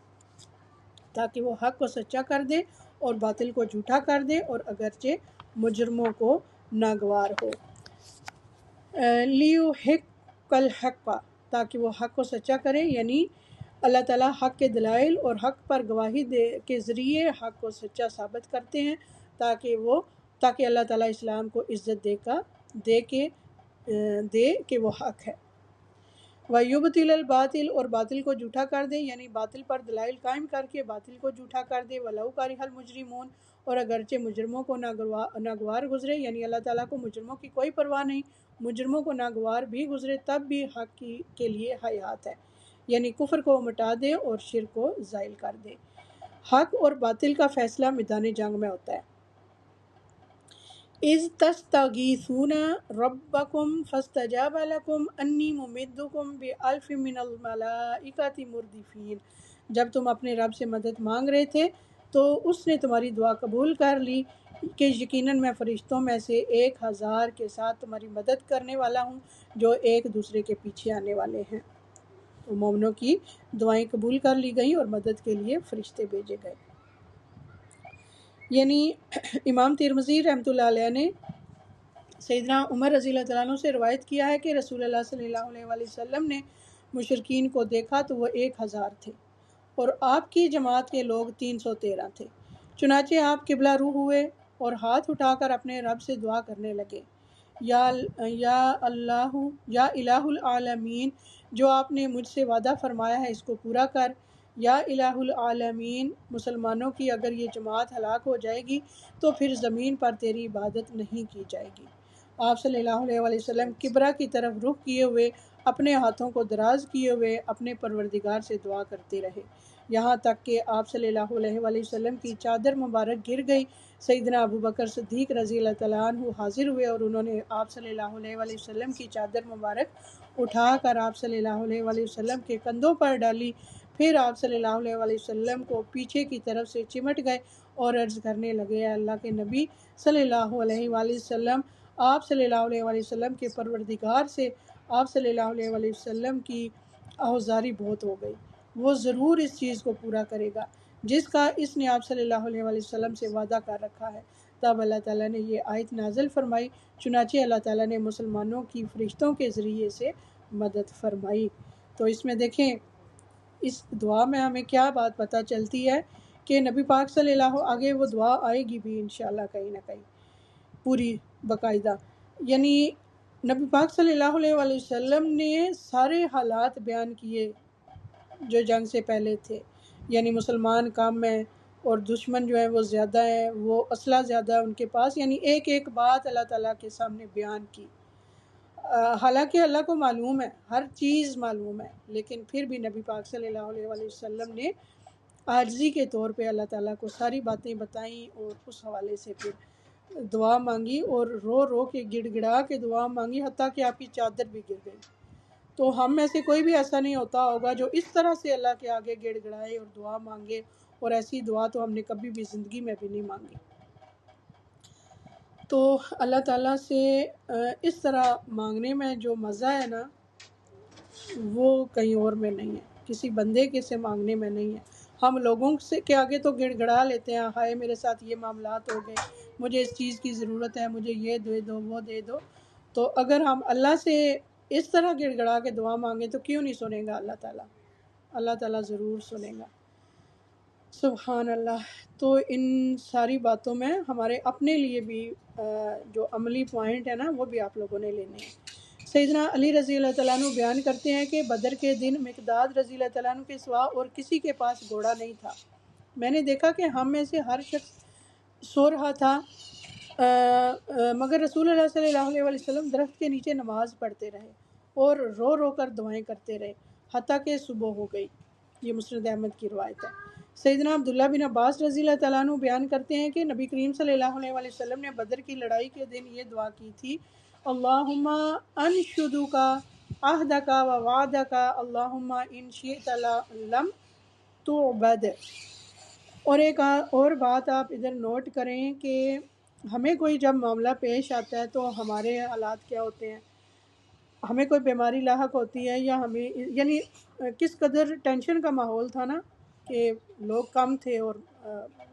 تاکہ وہ حق کو سچا کر دے اور باطل کو جھوٹا کر دے اور اگرچہ مجرموں کو ناگوار ہو. لِيُحِقَّ الْحَقَّ، تاکہ وہ حق کو سچا کرے، یعنی اللہ تعالیٰ حق کے دلائل اور حق پر گواہی کے ذریعے حق کو سچا ثابت کرتے ہیں تاکہ اللہ تعالیٰ اسلام کو عزت دے کہ وہ حق ہے. وَيُبْطِلَ الْبَاطِلَ، اور باطل کو جھوٹا کر دے، یعنی باطل پر دلائل قائم کر کے باطل کو جھوٹا کر دے. وَلَوْ كَرِهَ الْمُجْرِمُونَ، اور اگرچہ مجرموں کو ناگوار گزرے، یعنی اللہ تعالیٰ کو مجرموں کی کوئی پرواہ نہیں، مجرموں کو ناگوار بھی گزرے تب بھی حق کے لیے حیات ہے، یعنی کفر کو مٹا دے اور شرک کو زائل کر دے. حق اور باطل کا فیصلہ میدان جنگ میں ہوتا ہے. اِذْ تَسْتَغِیثُونَ رَبَّکُمْ فَاسْتَجَابَ لَکُمْ أَنِّی مُمِدُّکُمْ بِأَلْفٍ مِّنَ الْمَلَائِکَةِ مُرْدِفِینَ، جب تم اپنے رب سے مدد مانگ رہے تھے تو اس نے تمہاری دعا قبول کر لی کہ یقیناً میں فرشتوں میں سے 1000 کے ساتھ تمہاری مدد کرنے والا ہوں جو ایک دوسرے کے پیچھے آنے والے ہیں. تو مومنوں کی دعائیں قبول کر لی گئیں اور مدد کے لیے فرشتے بھیجے گئے. یعنی امام ترمذی رحمۃ اللہ علیہ نے سیدنا عمر رضی اللہ تعالیٰ عنہ سے روایت کیا ہے کہ رسول اللہ صلی اللہ علیہ وآلہ وسلم نے مشرکین کو دیکھا تو وہ 1000 تھے اور آپ کی جماعت کے لوگ 313 تھے. چنانچہ آپ قبلہ رو ہوئے اور ہاتھ اٹھا کر اپنے رب سے دعا کرنے لگے، یا الہ العالمین، جو آپ نے مجھ سے وعدہ فرمایا ہے اس کو پورا کر. یا الہ العالمین، مسلمانوں کی اگر یہ جماعت ہلاک ہو جائے گی تو پھر زمین پر تیری عبادت نہیں کی جائے گی. آپ صلی اللہ علیہ وآلہ وسلم قبلہ کی طرف رخ کیے ہوئے اپنے ہاتھوں کو دراز کیے ہوئے اپنے پروردگار سے دعا کرتے رہے، یہاں تک کہ آپ صلی اللہ علیہ وآلہ وسلم کی چادر مبارک گر گئی. سیدنا ابو بکر صدیق رضی اللہ تعالیٰ عنہ حاضر ہوئے اور انہوں نے آپ صلی اللہ علیہ وآلہ وسلم کی چادر مبارک اٹھا کر آپ صلی اللہ علیہ وآلہ وسلم کے کندھوں پر ڈالی. پھر آپ صلی اللہ علیہ وآلہ وسلم کو پیچھے کی طرف سے چمٹ گئے اور عرض کرنے لگے، اے اللہ کے نبی صلی اللہ علیہ وآلہ وسلم، آپ صلی اللہ علیہ وآلہ وسلم کے پروردگار سے آپ صلی اللہ علیہ وآلہ وسلم کی آہوازاری بہت ہو گئی، وہ ضرور اس چیز کو پورا کرے گا جس کا اس نے آپ صلی اللہ علیہ وآلہ وسلم سے وعدہ کر رکھا ہے. تب اللہ تعالیٰ نے یہ آیت نازل فرمائی، چنانچہ اللہ تعالیٰ نے مسلمانوں کی فرشتوں کے ذریعے سے مدد فرمائی. تو اس میں دیکھیں اس دعا میں ہمیں کیا بات پتہ چلتی ہے کہ نبی پاک صلی اللہ آگے وہ دعا آئے گی بھی انشاءاللہ کہیں نہ کہیں پوری باقاعدہ. یعنی نبی پاک صلی اللہ علیہ وآلہ وسلم نے سارے حالات بیان کیے جو جنگ سے پہلے تھے، یعنی مسلمان کم ہیں اور دشمن جو ہیں وہ زیادہ ہیں، وہ اسلحہ زیادہ ان کے پاس، یعنی ایک ایک بات اللہ تعالیٰ کے سامنے بیان کی. حالانکہ اللہ کو معلوم ہے، ہر چیز معلوم ہے، لیکن پھر بھی نبی پاک صلی اللہ علیہ وآلہ وسلم نے عاجزی کے طور پہ اللہ تعالیٰ کو ساری باتیں بتائیں اور اس حوالے سے پھر دعا مانگی اور رو رو کے گڑ گڑا کے دعا مانگی، حتیٰ کہ آپ کی چادر بھی گر گئی. تو ہم میں سے کوئی بھی ایسا نہیں ہوتا ہوگا جو اس طرح سے اللہ کے آگے گڑ گڑائے اور دعا مانگے، اور ایسی دعا تو ہم نے کبھی بھی زندگی میں بھی نہیں مانگی. تو اللہ تعالیٰ سے اس طرح مانگنے میں جو مزہ ہے نا وہ کہیں اور میں نہیں ہے. کسی بندے کے سے مانگنے میں نہیں ہے۔ ہم لوگوں سے کے آگے تو گڑ گڑا لیتے ہیں، ہائے میرے ساتھ یہ معاملات ہو گئے، مجھے اس چیز کی ضرورت ہے، مجھے یہ دے دو وہ دے دو۔ تو اگر ہم اللہ سے اس طرح گڑ گڑا کے دعا مانگیں تو کیوں نہیں سنے گا اللہ تعالیٰ؟ اللہ تعالیٰ ضرور سنے گا۔ سبحان اللہ۔ تو ان ساری باتوں میں ہمارے اپنے لیے بھی جو عملی پوائنٹ ہے نا وہ بھی آپ لوگوں نے لینے ہیں۔ سیدنا علی رضی اللہ تعالیٰ عنہ بیان کرتے ہیں کہ بدر کے دن مقداد رضی اللہ تعالیٰ عنہ کے سوا اور کسی کے پاس گھوڑا نہیں تھا۔ میں نے دیکھا کہ ہم میں سے ہر شخص سو رہا تھا، مگر رسول اللہ صلی اللہ علیہ وسلم درخت کے نیچے نماز پڑھتے رہے اور رو رو کر دعائیں کرتے رہے حتیٰ کہ صبح ہو گئی۔ یہ مسند احمد کی روایت ہے۔ سیدنا عبداللہ بن عباس رضی اللہ تعالیٰ عنہ بیان کرتے ہیں کہ نبی کریم صلی اللہ علیہ وسلم نے بدر کی لڑائی کے دن یہ دعا کی تھی، اللہم انشدک عہدک و وعدک اللہم ان شئت لم تعبد۔ اور ایک اور بات آپ ادھر نوٹ کریں کہ ہمیں کوئی جب معاملہ پیش آتا ہے تو ہمارے حالات کیا ہوتے ہیں، ہمیں کوئی بیماری لاحق ہوتی ہے یا ہمیں یعنی کس قدر ٹینشن کا ماحول تھا نا کہ لوگ کم تھے اور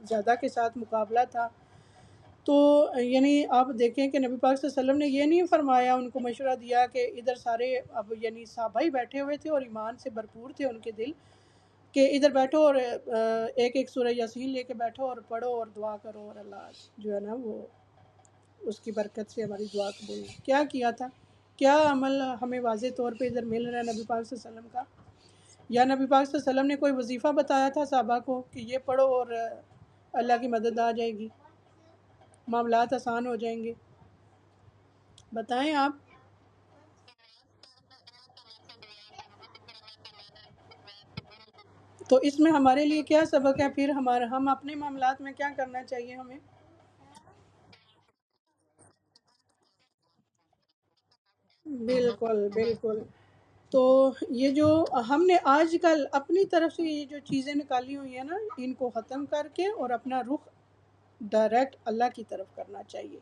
زیادہ کے ساتھ مقابلہ تھا۔ تو یعنی آپ دیکھیں کہ نبی پاک صلی اللہ علیہ وسلم نے یہ نہیں فرمایا، ان کو مشورہ دیا کہ ادھر سارے اب یعنی صحابہ ہی بیٹھے ہوئے تھے اور ایمان سے بھرپور تھے ان کے دل، کہ ادھر بیٹھو اور ایک ایک سورہ یاسین لے کے بیٹھو اور پڑھو اور دعا کرو اور اللہ جو ہے نا وہ اس کی برکت سے ہماری دعا قبول۔ کیا کیا تھا، کیا عمل ہمیں واضح طور پہ ادھر مل رہا ہے نبی پاک صلی اللہ علیہ وسلم کا؟ یا نبی پاک صلی اللہ علیہ وسلم نے کوئی وظیفہ بتایا تھا صحابہ کو کہ یہ پڑھو اور اللہ کی مدد آ جائے گی، معاملات آسان ہو جائیں گے؟ بتائیں آپ۔ تو اس میں ہمارے لیے کیا سبق ہے پھر؟ ہم اپنے معاملات میں کیا کرنا چاہیے ہمیں؟ بالکل بالکل۔ تو یہ جو ہم نے آج کل اپنی طرف سے یہ جو چیزیں نکالی ہوئی ہیں نا ان کو ختم کر کے اور اپنا رخ ڈائریکٹ اللہ کی طرف کرنا چاہیے،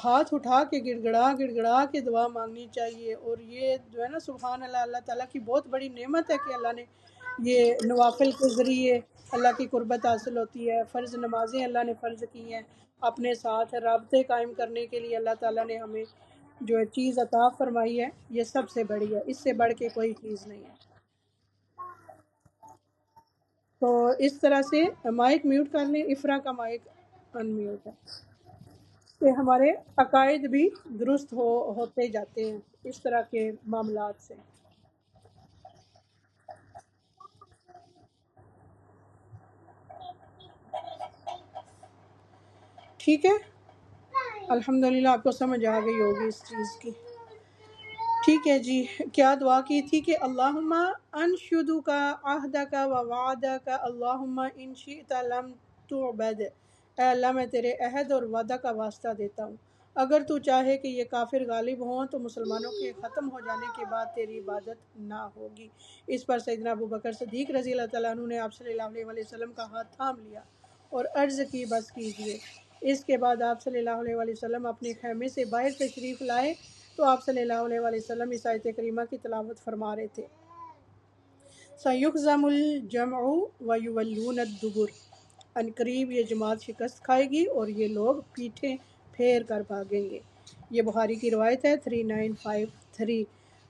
ہاتھ اٹھا کے گڑ گڑا کے دعا مانگنی چاہیے۔ اور یہ جو ہے نا سبحان اللہ، اللہ تعالیٰ کی بہت بڑی نعمت ہے کہ اللہ نے یہ نوافل کے ذریعے اللہ کی قربت حاصل ہوتی ہے، فرض نمازیں اللہ نے فرض کی ہیں، اپنے ساتھ رابطے قائم کرنے کے لیے اللہ تعالیٰ نے ہمیں جو چیز عطا فرمائی ہے یہ سب سے بڑی ہے، اس سے بڑھ کے کوئی چیز نہیں ہے۔ تو اس طرح سے مائک میوٹ کر لیں، افرا کا مائک ان میوٹ ہے، کہ ہمارے عقائد بھی درست ہوتے جاتے ہیں اس طرح کے معاملات سے۔ ٹھیک ہے، الحمدللہ آپ کو سمجھ آ گئی ہوگی اس چیز کی۔ ٹھیک ہے جی، کیا دعا کی تھی کہ اللہم انشدک عہدک و وعدک اللہم ان شئت لم تعبد، اے اللہ میں تیرے عہد اور وعدہ کا واسطہ دیتا ہوں، اگر تو چاہے کہ یہ کافر غالب ہوں تو مسلمانوں کے ختم ہو جانے کے بعد تیری عبادت نہ ہوگی۔ اس پر سیدنا ابوبکر صدیق رضی اللہ تعالیٰ عنہ نے آپ صلی اللہ علیہ وسلم کا ہاتھ تھام لیا اور عرض کی بس کیجیے۔ اس کے بعد آپ صلی اللہ علیہ وسلم اپنے خیمے سے باہر تشریف لائے تو آپ صلی اللہ علیہ وسلم اس آیت کریمہ کی تلاوت فرما رہے تھے، سَيُهْزَمُ الْجَمْعُ وَيُوَلُّونَ الدُّبُرَ، ان قریب یہ جماعت شکست کھائے گی اور یہ لوگ پیٹھیں پھیر کر بھاگیں گے۔ یہ بخاری کی روایت ہے 3953۔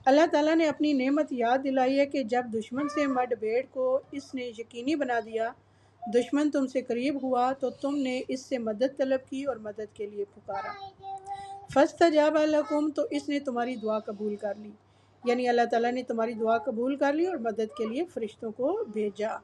اللہ تعالیٰ نے اپنی نعمت یاد دلائی ہے کہ جب دشمن سے مڈ بھیڑ کو اس نے یقینی بنا دیا، دشمن تم سے قریب ہوا تو تم نے اس سے مدد طلب کی اور مدد کے لیے پکارا، فَاسْتَجَابَ لَكُمْ، تو اس نے تمہاری دعا قبول کر لی، یعنی اللہ تعالیٰ نے تمہاری دعا قبول کر لی اور مدد کے لیے فرشتوں کو بھیجا۔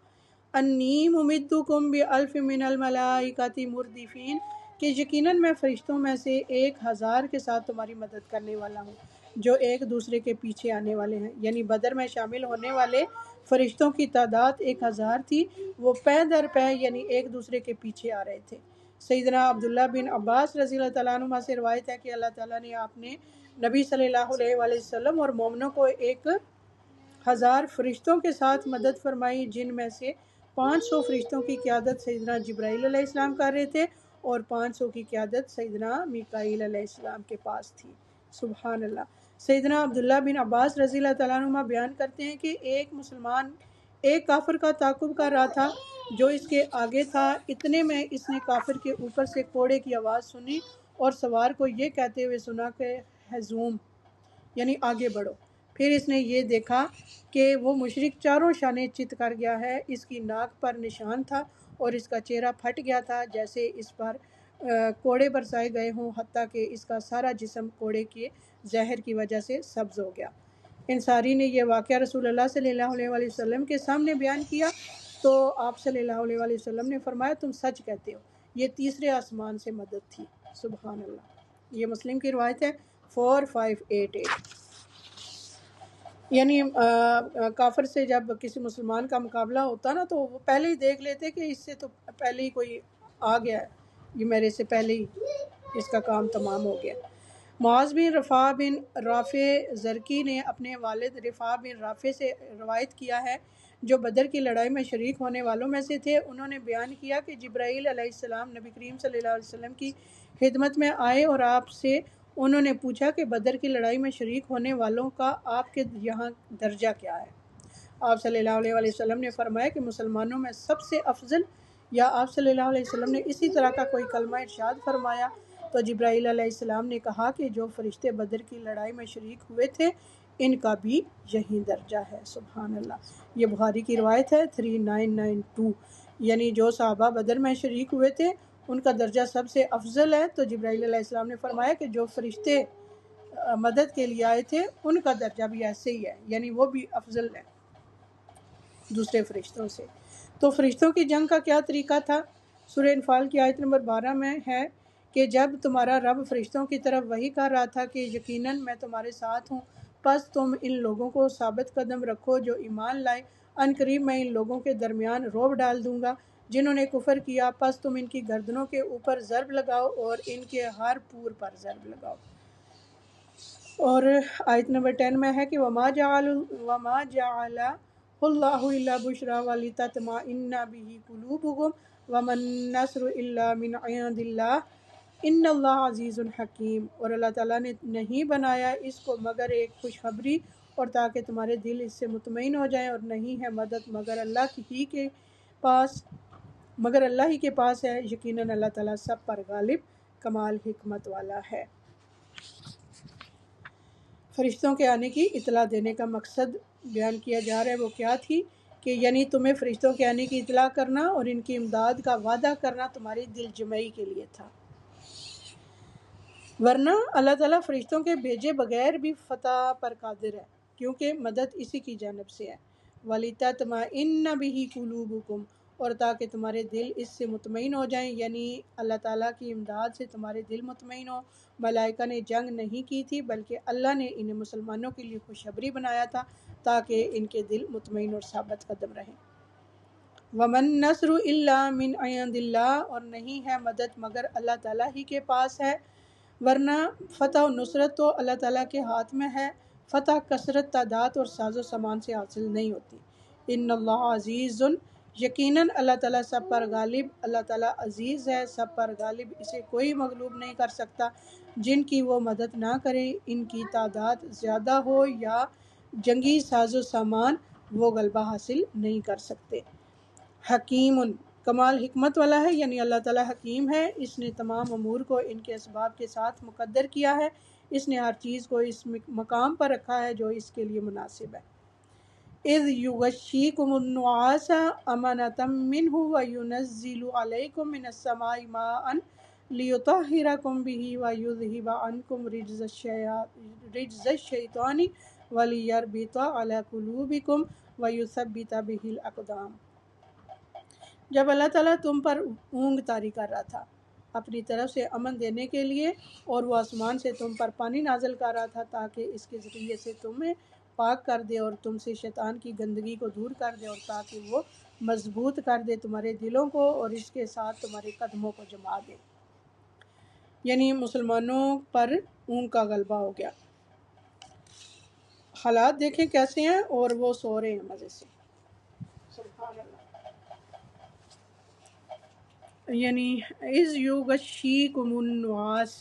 انی ممدکم بِأَلْفٍ مِّنَ الْمَلَائِکَةِ مُرْدِفِینَ، کہ یقیناً میں فرشتوں میں سے 1000 کے ساتھ تمہاری مدد کرنے والا ہوں جو ایک دوسرے کے پیچھے آنے والے ہیں۔ یعنی بدر میں شامل ہونے والے فرشتوں کی تعداد 1000 تھی، وہ پے در پے یعنی ایک دوسرے کے پیچھے آ رہے تھے۔ سیدنا عبداللہ بن عباس رضی اللہ تعالیٰ عنہ سے روایت ہے کہ اللہ تعالیٰ نے آپ نے نبی صلی اللہ علیہ وسلم اور مومنوں کو 1000 فرشتوں کے ساتھ مدد فرمائی، جن میں سے 500 فرشتوں کی قیادت سیدنا جبرائیل علیہ السلام کر رہے تھے اور 500 کی قیادت سیدنا میکائیل علیہ السلام کے پاس تھی۔ سبحان اللہ۔ سیدنا عبداللہ بن عباس رضی اللہ تعالیٰ عنہ بیان کرتے ہیں کہ ایک مسلمان ایک کافر کا تعاقب کر رہا تھا جو اس کے آگے تھا، اتنے میں اس نے کافر کے اوپر سے کوڑے کی آواز سنی اور سوار کو یہ کہتے ہوئے سنا کہ ہزوم یعنی آگے بڑھو۔ پھر اس نے یہ دیکھا کہ وہ مشرک چاروں شانے چت کر گیا ہے، اس کی ناک پر نشان تھا اور اس کا چہرہ پھٹ گیا تھا جیسے اس پر کوڑے برسائے گئے ہوں، حتیٰ کہ اس کا سارا جسم کوڑے کے زہر کی وجہ سے سبز ہو گیا۔ انصاری نے یہ واقعہ رسول اللہ صلی اللہ علیہ وآلہ وسلم کے سامنے بیان کیا تو آپ صلی اللہ علیہ وآلہ وسلم نے فرمایا تم سچ کہتے ہو، یہ تیسرے آسمان سے مدد تھی۔ سبحان اللہ۔ یہ مسلم کی روایت ہے 4588۔ یعنی کافر سے جب کسی مسلمان کا مقابلہ ہوتا نا تو وہ پہلے ہی دیکھ لیتے کہ اس سے تو پہلے ہی کوئی آ گیا ہے، یہ میرے سے پہلے ہی اس کا کام تمام ہو گیا۔ معاذ بن رفاع بن رافع زرقی نے اپنے والد رفاع بن رافع سے روایت کیا ہے جو بدر کی لڑائی میں شریک ہونے والوں میں سے تھے۔ انہوں نے بیان کیا کہ جبرائیل علیہ السلام نبی کریم صلی اللہ علیہ وسلم کی خدمت میں آئے اور آپ سے انہوں نے پوچھا کہ بدر کی لڑائی میں شریک ہونے والوں کا آپ کے یہاں درجہ کیا ہے؟ آپ صلی اللہ علیہ وسلم نے فرمایا کہ مسلمانوں میں سب سے افضل، یا آپ صلی اللہ علیہ وسلم نے اسی طرح کا کوئی کلمہ ارشاد فرمایا تو جبرائیل علیہ السلام نے کہا کہ جو فرشتے بدر کی لڑائی میں شریک ہوئے تھے ان کا بھی یہی درجہ ہے۔ سبحان اللہ۔ یہ بخاری کی روایت ہے 3992۔ یعنی جو صحابہ بدر میں شریک ہوئے تھے ان کا درجہ سب سے افضل ہے، تو جبرائیل علیہ السلام نے فرمایا کہ جو فرشتے مدد کے لیے آئے تھے ان کا درجہ بھی ایسے ہی ہے، یعنی وہ بھی افضل ہے دوسرے فرشتوں سے۔ تو فرشتوں کی جنگ کا کیا طریقہ تھا؟ سورہ انفال کی آیت نمبر 12 میں ہے کہ جب تمہارا رب فرشتوں کی طرف وحی کر رہا تھا کہ یقیناً میں تمہارے ساتھ ہوں، پس تم ان لوگوں کو ثابت قدم رکھو جو ایمان لائے، ان قریب میں ان لوگوں کے درمیان رعب ڈال دوں گا جنہوں نے کفر کیا، پس تم ان کی گردنوں کے اوپر ضرب لگاؤ اور ان کے ہر پور پر ضرب لگاؤ۔ اور آیت نمبر 10 میں ہے کہ وما جعل اللہ الا بشرا ولتطمئن به قلوبکم وما النصر الا من عند اللہ ان اللہ عزیز حکیم۔ اور اللہ تعالیٰ نے نہیں بنایا اس کو مگر ایک خوشخبری اور تاکہ تمہارے دل اس سے مطمئن ہو جائیں، اور نہیں ہے مدد مگر اللہ ہی کے پاس ہے، یقیناً اللہ تعالیٰ سب پر غالب کمال حکمت والا ہے۔ فرشتوں کے آنے کی اطلاع دینے کا مقصد بیان کیا جا رہا ہے، وہ کیا تھی کہ یعنی تمہیں فرشتوں کے آنے کی اطلاع کرنا اور ان کی امداد کا وعدہ کرنا تمہاری دل جمعی کے لیے تھا، ورنہ اللہ تعالیٰ فرشتوں کے بھیجے بغیر بھی فتح پر قادر ہے کیونکہ مدد اسی کی جانب سے ہے۔ وَلِتَطْمَئِنَّ بِهِ قُلُوبُكُمْ، اور تاکہ تمہارے دل اس سے مطمئن ہو جائیں، یعنی اللہ تعالیٰ کی امداد سے تمہارے دل مطمئن ہو۔ ملائکہ نے جنگ نہیں کی تھی بلکہ اللہ نے انہیں مسلمانوں کے لیے خوشخبری بنایا تھا تاکہ ان کے دل مطمئن اور ثابت قدم رہیں۔ وَمَن نَّصْرُ إِلَّا مِنْ عِندِ اللَّهِ، اور نہیں ہے مدد مگر اللہ تعالیٰ ہی کے پاس ہے، ورنہ فتح و نصرت تو اللہ تعالیٰ کے ہاتھ میں ہے، فتح کثرت تعداد اور ساز و سامان سے حاصل نہیں ہوتی۔ ان اللہ عزیز، یقیناً اللہ تعالیٰ سب پر غالب، اللہ تعالیٰ عزیز ہے، سب پر غالب، اسے کوئی مغلوب نہیں کر سکتا۔ جن کی وہ مدد نہ کرے، ان کی تعداد زیادہ ہو یا جنگی ساز و سامان، وہ غلبہ حاصل نہیں کر سکتے۔ حکیم، کمال حکمت والا ہے، یعنی اللہ تعالیٰ حکیم ہے، اس نے تمام امور کو ان کے اسباب کے ساتھ مقدر کیا ہے، اس نے ہر چیز کو اس مقام پر رکھا ہے جو اس کے لیے مناسب ہے۔ اذ یغشیکم النعاس امنۃ منہ وینزل علیکم من السماء ماء لیطہرکم بہ ویذہب عنکم رجز الشیطان ولیربط علی قلوبکم ویثبت بہ الاقدام۔ جب اللہ تعالیٰ تم پر اونگ طاری کر رہا تھا اپنی طرف سے امن دینے کے لیے، اور وہ آسمان سے تم پر پانی نازل کر رہا تھا تاکہ اس کے ذریعے سے تمہیں پاک کر دے اور تم سے شیطان کی گندگی کو دور کر دے، اور تاکہ وہ مضبوط کر دے تمہارے دلوں کو اور اس کے ساتھ تمہارے قدموں کو جما دے، یعنی مسلمانوں پر اونگ کا غلبہ ہو گیا۔ حالات دیکھیں کیسے ہیں، اور وہ سو رہے ہیں مزے سے۔ سبحان اللہ۔ یعنی اذ یغشیکم النعاس،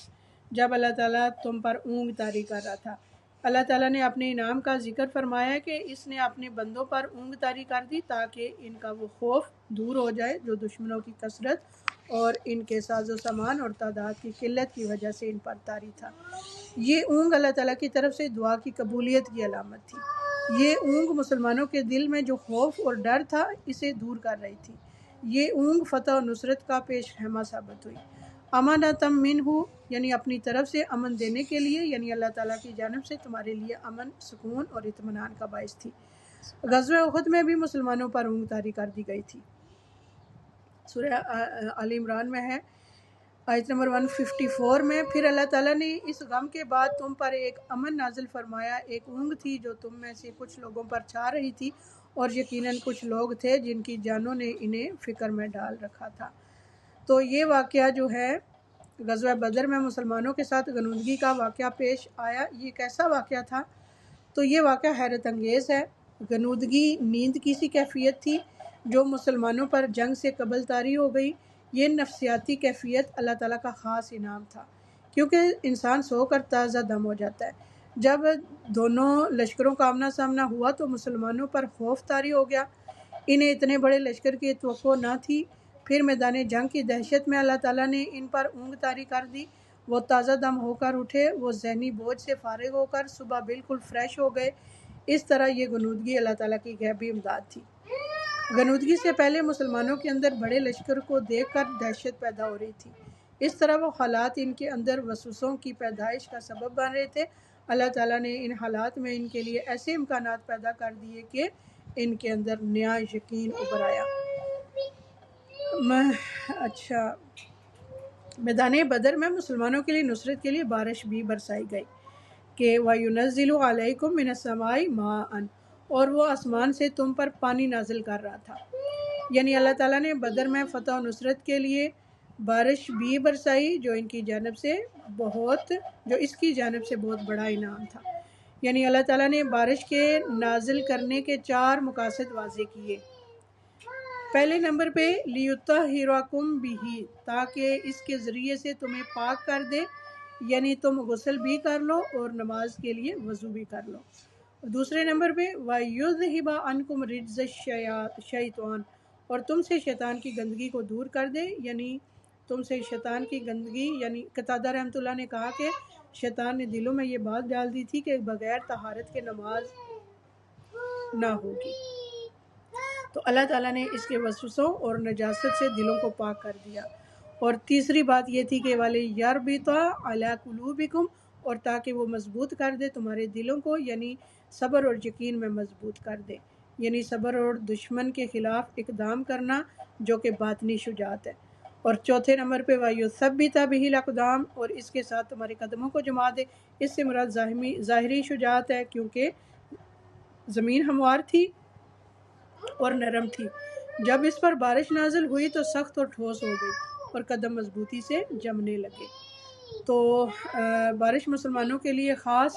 جب اللہ تعالیٰ تم پر اونگ طاری کر رہا تھا۔ اللہ تعالیٰ نے اپنے انعام کا ذکر فرمایا کہ اس نے اپنے بندوں پر اونگ طاری کر دی تاکہ ان کا وہ خوف دور ہو جائے جو دشمنوں کی کثرت اور ان کے ساز و سامان اور تعداد کی قلت کی وجہ سے ان پر طاری تھا۔ یہ اونگ اللہ تعالیٰ کی طرف سے دعا کی قبولیت کی علامت تھی۔ یہ اونگ مسلمانوں کے دل میں جو خوف اور ڈر تھا اسے دور کر رہی تھی۔ یہ اونگ فتح و نصرت کا پیش خیمہ ثابت ہوئی۔ امانتم منہ یعنی اپنی طرف سے امن دینے کے لیے، یعنی اللہ تعالیٰ کی جانب سے تمہارے لیے امن، سکون اور اطمینان کا باعث تھی۔ غزوہ احد میں بھی مسلمانوں پر اونگ طاری کر دی گئی تھی۔ سورہ آل عمران میں ہے آیت نمبر 154 میں، پھر اللہ تعالیٰ نے اس غم کے بعد تم پر ایک امن نازل فرمایا، ایک اونگ تھی جو تم میں سے کچھ لوگوں پر چھا رہی تھی اور یقیناً کچھ لوگ تھے جن کی جانوں نے انہیں فکر میں ڈال رکھا تھا۔ تو یہ واقعہ جو ہے غزوہ بدر میں مسلمانوں کے ساتھ غنودگی کا واقعہ پیش آیا۔ یہ کیسا واقعہ تھا؟ تو یہ واقعہ حیرت انگیز ہے۔ غنودگی نیند کی سی کیفیت تھی جو مسلمانوں پر جنگ سے قبل طاری ہو گئی۔ یہ نفسیاتی کیفیت اللہ تعالیٰ کا خاص انعام تھا، کیونکہ انسان سو کر تازہ دم ہو جاتا ہے۔ جب دونوں لشکروں کا آمنا سامنا ہوا تو مسلمانوں پر خوف طاری ہو گیا۔ انہیں اتنے بڑے لشکر کی توقع نہ تھی۔ پھر میدان جنگ کی دہشت میں اللہ تعالیٰ نے ان پر اونگ طاری کر دی۔ وہ تازہ دم ہو کر اٹھے، وہ ذہنی بوجھ سے فارغ ہو کر صبح بالکل فریش ہو گئے۔ اس طرح یہ غنودگی اللہ تعالیٰ کی غیبی امداد تھی۔ غنودگی سے پہلے مسلمانوں کے اندر بڑے لشکر کو دیکھ کر دہشت پیدا ہو رہی تھی۔ اس طرح وہ حالات ان کے اندر وسوسوں کی پیدائش کا سبب بن رہے تھے۔ اللہ تعالیٰ نے ان حالات میں ان کے لیے ایسے امکانات پیدا کر دیے کہ ان کے اندر نیا یقین ابھر آیا۔ اچھا، میدان بدر میں مسلمانوں کے لیے نصرت کے لیے بارش بھی برسائی گئی کہ وَيُنَزِّلُ عَلَيْكُم مِّنَ السَّمَاءِ مَاءً، اور وہ آسمان سے تم پر پانی نازل کر رہا تھا۔ یعنی اللہ تعالیٰ نے بدر میں فتح و نصرت کے لیے بارش بھی برسائی جو اس کی جانب سے بہت بڑا انعام تھا۔ یعنی اللہ تعالیٰ نے بارش کے نازل کرنے کے 4 مقاصد واضح کیے۔ پہلے نمبر پہ لِيُطَهِّرَكُم بِهِ، تاکہ اس کے ذریعے سے تمہیں پاک کر دے، یعنی تم غسل بھی کر لو اور نماز کے لیے وضو بھی کر لو۔ دوسرے نمبر پہ وَيُذْهِبَ عَنْكُمْ رِجْزَ الشَّيْطَانِ، اور تم سے شیطان کی گندگی کو دور کر دے، یعنی تم سے شیطان کی گندگی، یعنی قتادہ رحمۃ اللہ نے کہا کہ شیطان نے دلوں میں یہ بات ڈال دی تھی کہ بغیر طہارت کے نماز نہ ہوگی۔ تو اللہ تعالیٰ نے اس کے وسوسوں اور نجاست سے دلوں کو پاک کر دیا۔ اور تیسری بات یہ تھی کہ وَلِيَرْبِطَ عَلَىٰ قُلُوبِكُمْ، اور تاکہ وہ مضبوط کر دے تمہارے دلوں کو، یعنی صبر اور یقین میں مضبوط کر دے، یعنی صبر اور دشمن کے خلاف اقدام کرنا جو کہ باطنی شجاعت ہے۔ اور چوتھے نمبر پہ وَيُثَبِّتَ بِهِ الْأَقْدَامَ، اور اس کے ساتھ تمہارے قدموں کو جما دے۔ اس سے مراد ظاہری شجاعت ہے، کیونکہ زمین ہموار تھی اور نرم تھی۔ جب اس پر بارش نازل ہوئی تو سخت اور ٹھوس ہو گئی اور قدم مضبوطی سے جمنے لگے۔ تو بارش مسلمانوں کے لیے خاص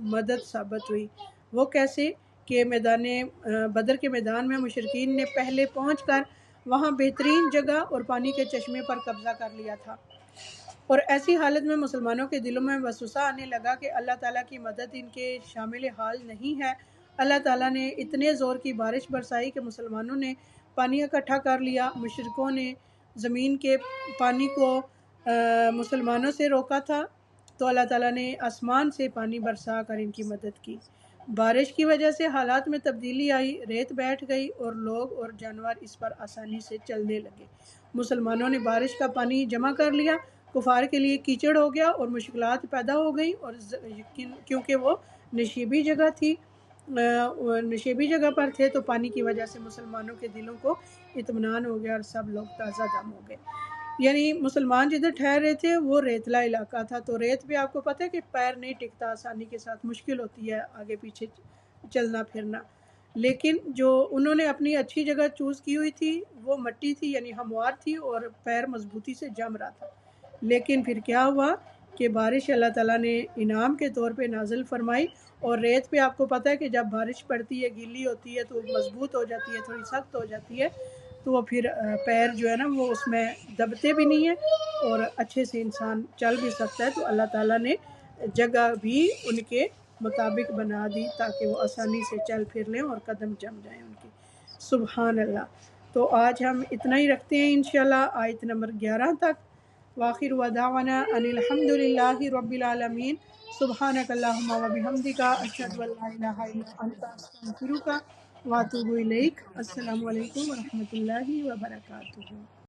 مدد ثابت ہوئی۔ وہ کیسے کہ میدان بدر کے میدان میں مشرکین نے پہلے پہنچ کر وہاں بہترین جگہ اور پانی کے چشمے پر قبضہ کر لیا تھا، اور ایسی حالت میں مسلمانوں کے دلوں میں وسوسہ آنے لگا کہ اللہ تعالیٰ کی مدد ان کے شامل حال نہیں ہے۔ اللہ تعالیٰ نے اتنے زور کی بارش برسائی کہ مسلمانوں نے پانی اکٹھا کر لیا۔ مشرکوں نے زمین کے پانی کو مسلمانوں سے روکا تھا، تو اللہ تعالیٰ نے آسمان سے پانی برسا کر ان کی مدد کی۔ بارش کی وجہ سے حالات میں تبدیلی آئی، ریت بیٹھ گئی اور لوگ اور جانور اس پر آسانی سے چلنے لگے۔ مسلمانوں نے بارش کا پانی جمع کر لیا، کفار کے لیے کیچڑ ہو گیا اور مشکلات پیدا ہو گئی، اور کیونکہ وہ نشیبی جگہ پر تھے تو پانی کی وجہ سے مسلمانوں کے دلوں کو اطمینان ہو گیا اور سب لوگ تازہ دم ہو گئے۔ یعنی مسلمان جدھر ٹھہر رہے تھے وہ ریتلا علاقہ تھا، تو ریت پہ آپ کو پتہ ہے کہ پیر نہیں ٹکتا، آسانی کے ساتھ مشکل ہوتی ہے آگے پیچھے چلنا پھرنا، لیکن جو انہوں نے اپنی اچھی جگہ چوز کی ہوئی تھی وہ مٹی تھی، یعنی ہموار تھی اور پیر مضبوطی سے جم رہا تھا۔ لیکن پھر کیا ہوا کہ بارش اللہ تعالیٰ نے انعام کے طور پہ نازل فرمائی، اور ریت پہ آپ کو پتہ ہے کہ جب بارش پڑتی ہے گیلی ہوتی ہے تو مضبوط ہو جاتی ہے، تھوڑی سخت ہو جاتی ہے، تو وہ پھر پیر جو ہے نا وہ اس میں دبتے بھی نہیں ہیں اور اچھے سے انسان چل بھی سکتا ہے. تو اللہ تعالیٰ نے جگہ بھی ان کے مطابق بنا دی تاکہ وہ آسانی سے چل پھر لیں اور قدم جم جائیں ان کی. سبحان اللہ. تو آج ہم اتنا ہی رکھتے ہیں انشاءاللہ آیت نمبر 11 تک. وآخر ودعوانا ان الحمد للہ رب العالمین. سبحانک اللہم و بحمدک اشہد ان لا الہ الا انت استغفرک واتوب الیک. السلام علیکم ورحمۃ اللہ وبرکاتہ.